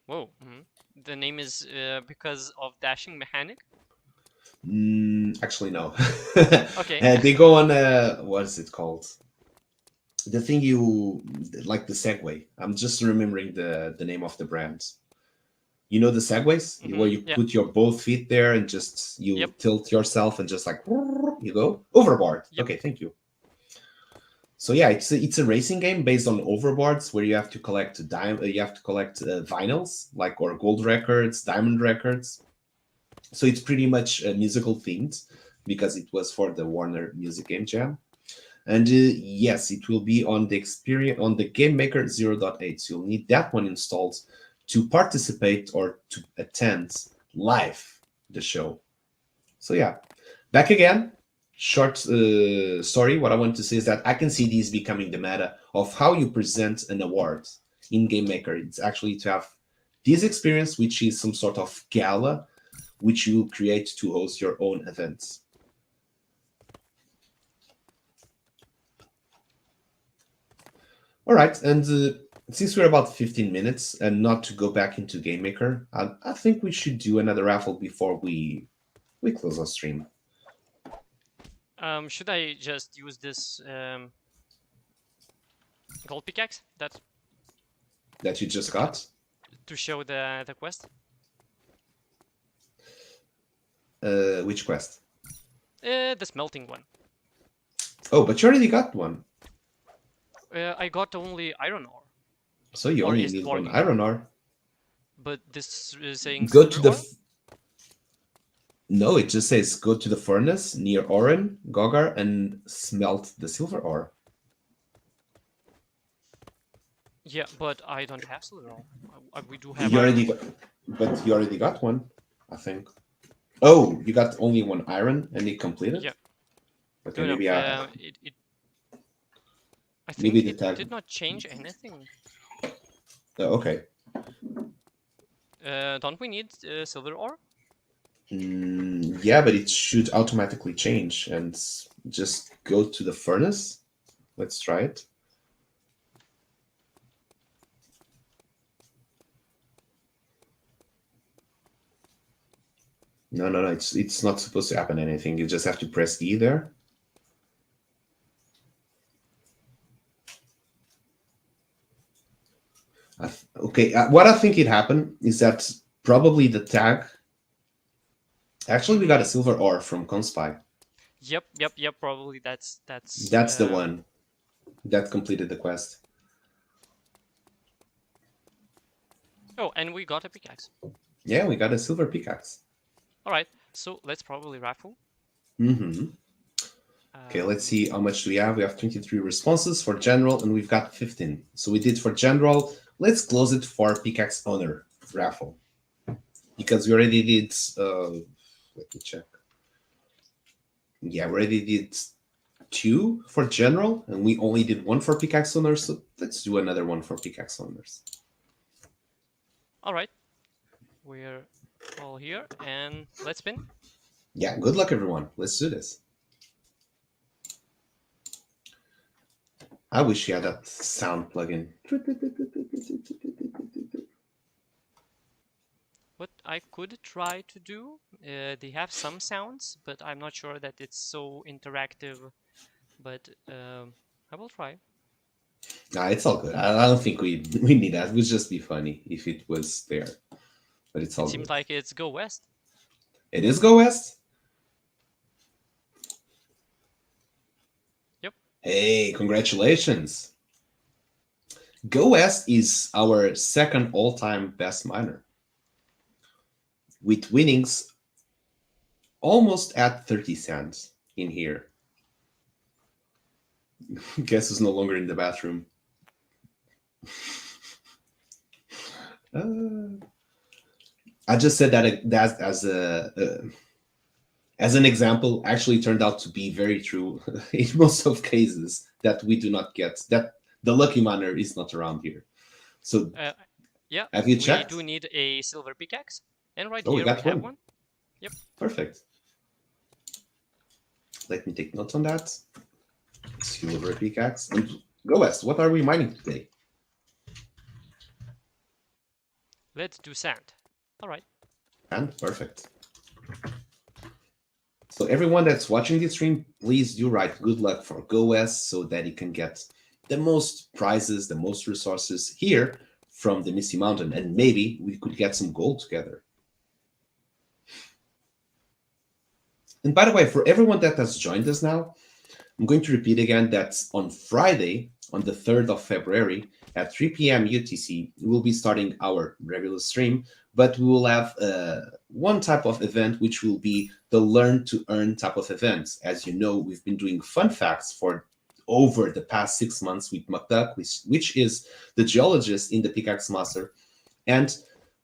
Whoa. The name is because of dashing mechanic. Actually, no. Okay. They go on what is it called? The thing you like, the Segway. I'm just remembering the name of the brand. You know the Segways, where you put your both feet there and just tilt yourself and just like you go overboard. Okay, thank you. So yeah, it's a racing game based on overboards where you have to collect vinyls, like, or gold records, diamond records. So it's pretty much musical themed because it was for the Warner Music Game Jam. And yes, it will be on the experience on the Game Maker 0.8. So you'll need that one installed to participate or to attend live the show. So yeah, back again. Short story. What I want to say is that I can see these becoming the meta of how you present an award in Game Maker. It's actually to have this experience, which is some sort of gala, which you create to host your own events. All right, and since we're about 15 minutes and not to go back into Game Maker, I think we should do another raffle before we we close our stream. Should I just use this gold pickaxe That you just got? to show the quest? Which quest? The smelting one. Oh, but you already got one. I got only iron ore. So you Or only is it need one working? iron ore. But this is saying Go to silver the. ore? No, it just says go to the furnace near Oren, Gogar, and smelt the silver ore. Yeah, but I don't have silver ore. We do have You iron already ore. got, but you already got one, I think. Oh, you got only one iron and it completed? Yeah. Okay, No, maybe I. I Maybe think the it tag. did not change anything. Okay. Don't we need silver ore? Yeah, but it should automatically change and just go to the furnace. Let's try it. No, it's not supposed to happen anything. You just have to press E there. Okay, what I think it happened is that probably the tag. Actually, we got a silver ore from Conspy. Yep. Probably that's the one that completed the quest. Oh, and we got a pickaxe. Yeah, we got a silver pickaxe. All right, so let's probably raffle. Mm-hmm. Okay, let's see how much do we have. We have 23 responses for general, and we've got 15. So we did for general. Let's close it for pickaxe owner raffle because we already did. Let me check. Yeah, we already did 2 for general, and we only did 1 for pickaxe owners. So let's do another one for pickaxe owners. All right, we're all here, and let's spin. Yeah, good luck, everyone. Let's do this. I wish you had that sound plugin. What I could try to do, they have some sounds, but I'm not sure that it's so interactive. But I will try. Nah, it's all good. I don't think we need that. It would just be funny if it was there. But it's all It seems good. like it's Go West. It is Go West? Yep. Hey, congratulations. Go West is our second all-time best miner, with winnings almost at 30 cents in here. Guess who's no longer in the bathroom? I just said that as an example. Actually turned out to be very true in most of cases, that we do not get, that the lucky miner is not around here. So yeah, have you checked? We do need a silver pickaxe, and right Oh, here we we got have one. one. Yep. Perfect. Let me take notes on that. Silver pickaxe. And Go West, what are we mining today? Let's do sand. All right. And perfect. So everyone that's watching this stream, please do write good luck for Go West so that it can get the most prizes, the most resources here from the Misty Mountain, and maybe we could get some gold together. And by the way, for everyone that has joined us now, I'm going to repeat again that on Friday, on the 3rd of February at 3 p.m. UTC, we will be starting our regular stream, but we will have one type of event, which will be the Learn to Earn type of event. As you know, we've been doing fun facts for over the past 6 months with McDuck, which is the geologist in the Pickaxe Master. And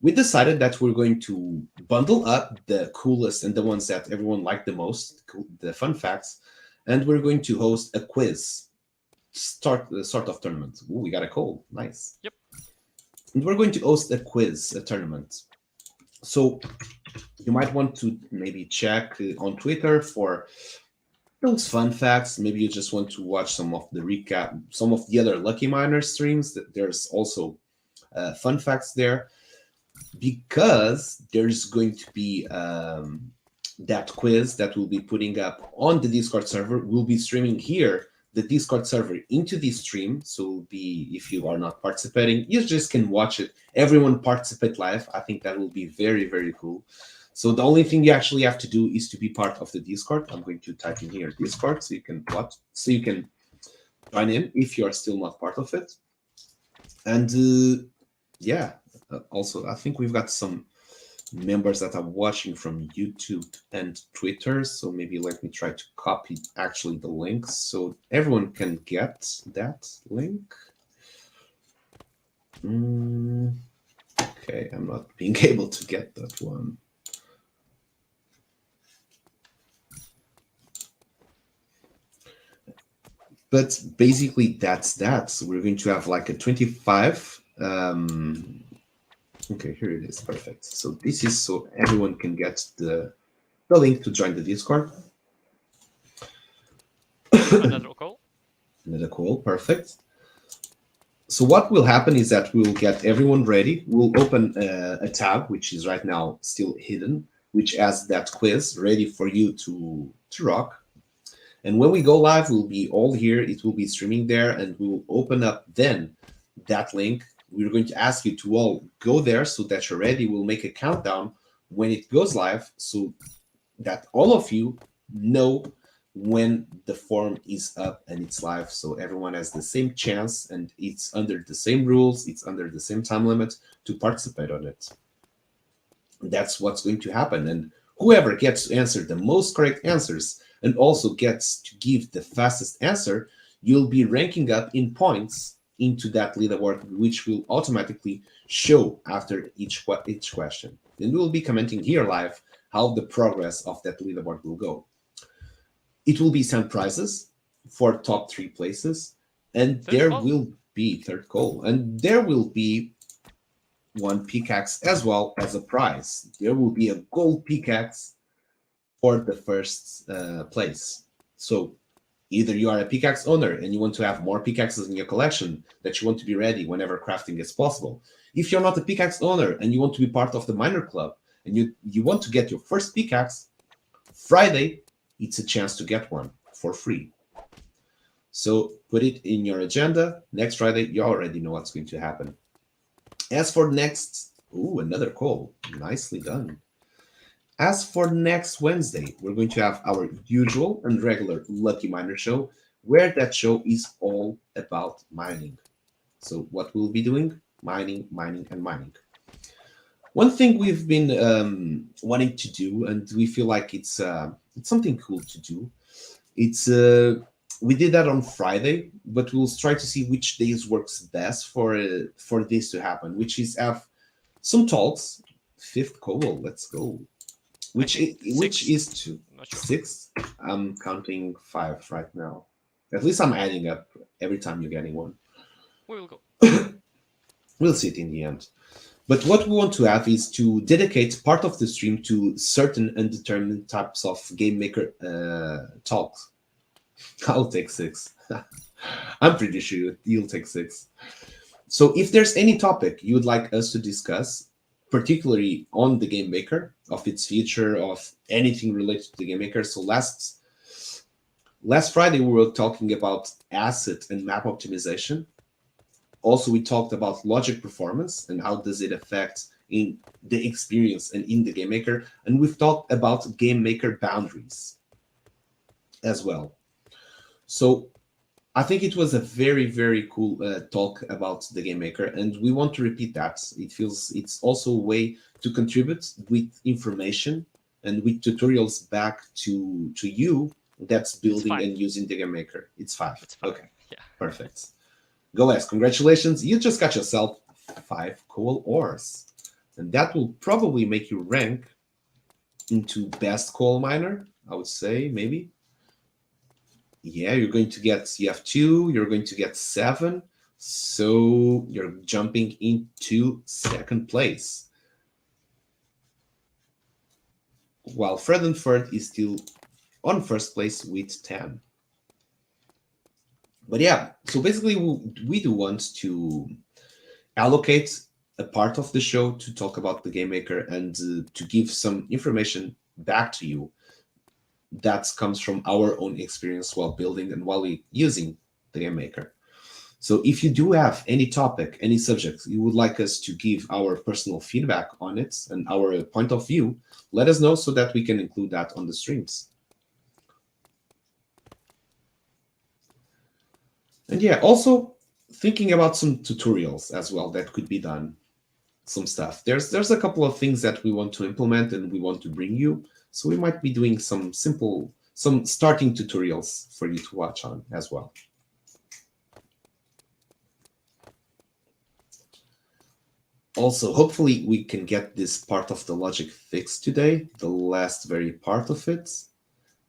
we decided that we're going to bundle up the coolest and the ones that everyone liked the most, the fun facts, and we're going to host a quiz, sort of tournament. Ooh, we got a call. Nice. Yep. And we're going to host a quiz, a tournament. So you might want to maybe check on Twitter for those fun facts. Maybe you just want to watch some of the recap, some of the other Lucky Miner streams. There's also fun facts there, because there's going to be that quiz that we'll be putting up on the Discord server. We'll be streaming here, the Discord server, into this stream. So it'll be, if you are not participating, you just can watch it. Everyone participate live. I think that will be very, very cool. So the only thing you actually have to do is to be part of the Discord. I'm going to type in here Discord so you can watch, so you can join in if you are still not part of it. And yeah, also I think we've got some members that are watching from YouTube and Twitter, so maybe let me try to copy actually the links so everyone can get that link. Okay, I'm not being able to get that one. But basically that's that. So we're going to have like a 25 okay, here it is. Perfect. So this is so everyone can get the link to join the Discord. Another call. Another call. Perfect. So what will happen is that we'll get everyone ready. We'll open a tab, which is right now still hidden, which has that quiz ready for you to rock. And when we go live, we'll be all here. It will be streaming there, and we will open up then that link. We're going to ask you to all go there so that you're ready. We'll make a countdown when it goes live so that all of you know when the form is up and it's live, so everyone has the same chance and it's under the same rules, it's under the same time limit to participate on it. That's what's going to happen. And whoever gets to answer the most correct answers and also gets to give the fastest answer, you'll be ranking up in points into that leaderboard, which will automatically show after each question. And we'll be commenting here live how the progress of that leaderboard will go. It will be sent prizes for top 3 places, and there will be third call, and there will be one pickaxe as well as a prize. There will be a gold pickaxe for the first place. So either you are a pickaxe owner and you want to have more pickaxes in your collection that you want to be ready whenever crafting is possible. If you're not a pickaxe owner and you want to be part of the miner club and you want to get your first pickaxe, Friday, it's a chance to get one for free. So put it in your agenda. Next Friday, you already know what's going to happen. As for next, another call. Nicely done. As for next Wednesday, we're going to have our usual and regular Lucky Miner show, where that show is all about mining. So what we'll be doing? Mining, mining, and mining. One thing we've been wanting to do, and we feel like it's something cool to do. It's we did that on Friday, but we'll try to see which days works best for this to happen. Which is have some talks. 5th call, let's go. Which is to 6. I'm counting 5 right now. At least I'm adding up every time you're getting one. We will go. We'll see it in the end. But what we want to have is to dedicate part of the stream to certain undetermined types of game maker talks. I'll take 6. I'm pretty sure you'll take 6. So if there's any topic you would like us to discuss, particularly on the game maker, of its future, of anything related to the game maker. So last Friday, we were talking about asset and map optimization. Also, we talked about logic performance and how does it affect in the experience and in the game maker. And we've talked about game maker boundaries as well. So I think it was a very, very cool talk about the game maker, and we want to repeat that. It feels it's also a way to contribute with information and with tutorials back to you that's building and using the game maker. It's 5. Okay, yeah, perfect. Go Les, congratulations. You just got yourself 5 coal ores, and that will probably make you rank into best coal miner, I would say, maybe. Yeah, you're going to get, you have 2, you're going to get 7. So you're jumping into 2nd place. While Fred and Ferd is still on 1st place with 10. But yeah, so basically we do want to allocate a part of the show to talk about the game maker and to give some information back to you. That comes from our own experience while building and while using the game maker. So if you do have any topic, any subject you would like us to give our personal feedback on it and our point of view, let us know so that we can include that on the streams. And yeah, also thinking about some tutorials as well that could be done. Some stuff. There's a couple of things that we want to implement and we want to bring you. So we might be doing some starting tutorials for you to watch on as well. Also, hopefully we can get this part of the logic fixed today, the last very part of it.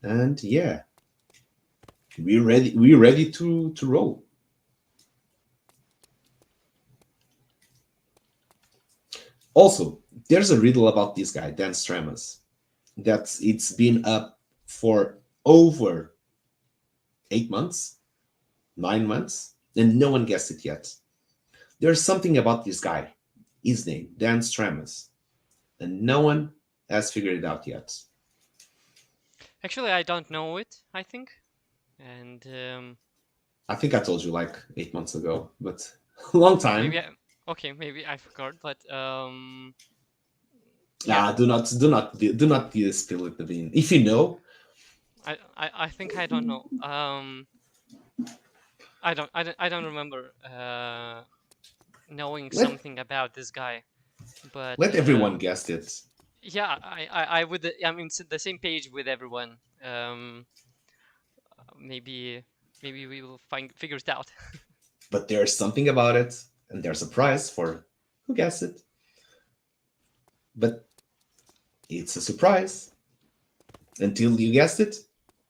And yeah, we're ready to roll. Also, there's a riddle about this guy, Dan Stramas, that it's been up for over 8 months, 9 months, and no one guessed it yet. There's something about this guy, his name, Dan Stramas, and no one has figured it out yet. Actually, I don't know it, I think. And I think I told you like 8 months ago, but a long time. Maybe I forgot, but yeah. Do not spill it, the bean. If you know, I think I don't know. I don't remember knowing something about this guy, but let everyone guess it. Yeah, I would. I'm in the same page with everyone. Maybe we will figure it out. But there's something about it, and there's a prize for who guessed it. But it's a surprise. Until you guessed it,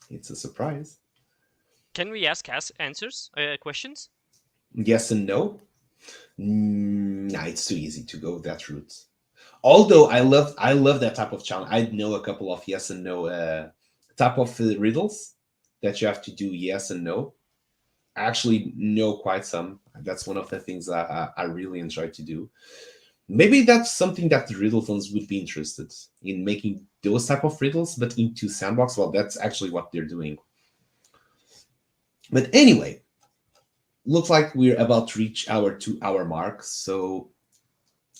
it's a surprise. Can we ask answers, questions? Yes and no. Nah, it's too easy to go that route. Although I love that type of challenge. I know a couple of yes and no type of riddles that you have to do yes and no. I actually know quite some. That's one of the things I really enjoy to do. Maybe that's something that the riddle fans would be interested in, making those type of riddles, but into Sandbox. Well, that's actually what they're doing. But anyway, looks like we're about to reach our 2-hour mark. So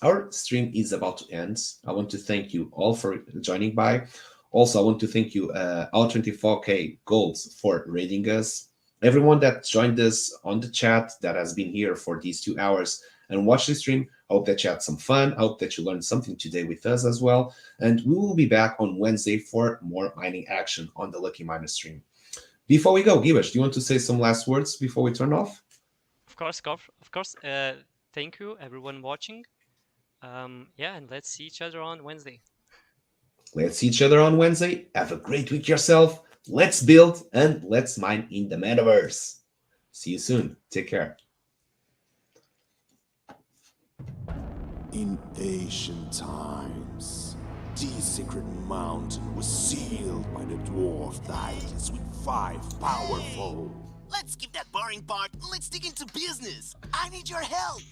our stream is about to end. I want to thank you all for joining by. Also, I want to thank you, our 24K Golds, for rating us. Everyone that joined us on the chat that has been here for these 2 hours and watched the stream, I hope that you had some fun. I hope that you learned something today with us as well. And we will be back on Wednesday for more mining action on the Lucky Miner stream. Before we go, Gibbous, do you want to say some last words before we turn off? Of course. Thank you, everyone watching. Yeah, and let's see each other on Wednesday. Let's see each other on Wednesday. Have a great week yourself. Let's build and let's mine in the metaverse. See you soon. Take care. In ancient times, the secret mountain was sealed by the dwarf titans with 5 powerful. Let's skip that boring part and let's dig into business. I need your help.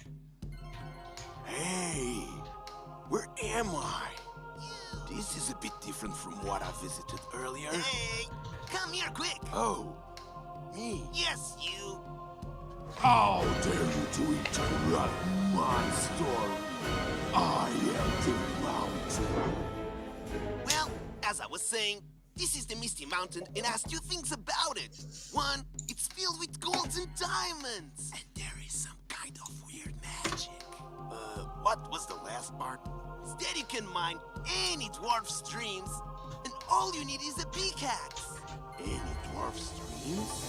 Hey, where am I? This is a bit different from what I visited earlier. Hey, come here quick. Oh, me? Yes, you. How dare you to interrupt my story? I am the mountain. Well, as I was saying, this is the Misty Mountain and has 2 things about it. One, it's filled with golds and diamonds. And there is some kind of weird magic. What was the last part? Instead, you can mine any dwarf streams, and all you need is a pickaxe. Any dwarf streams?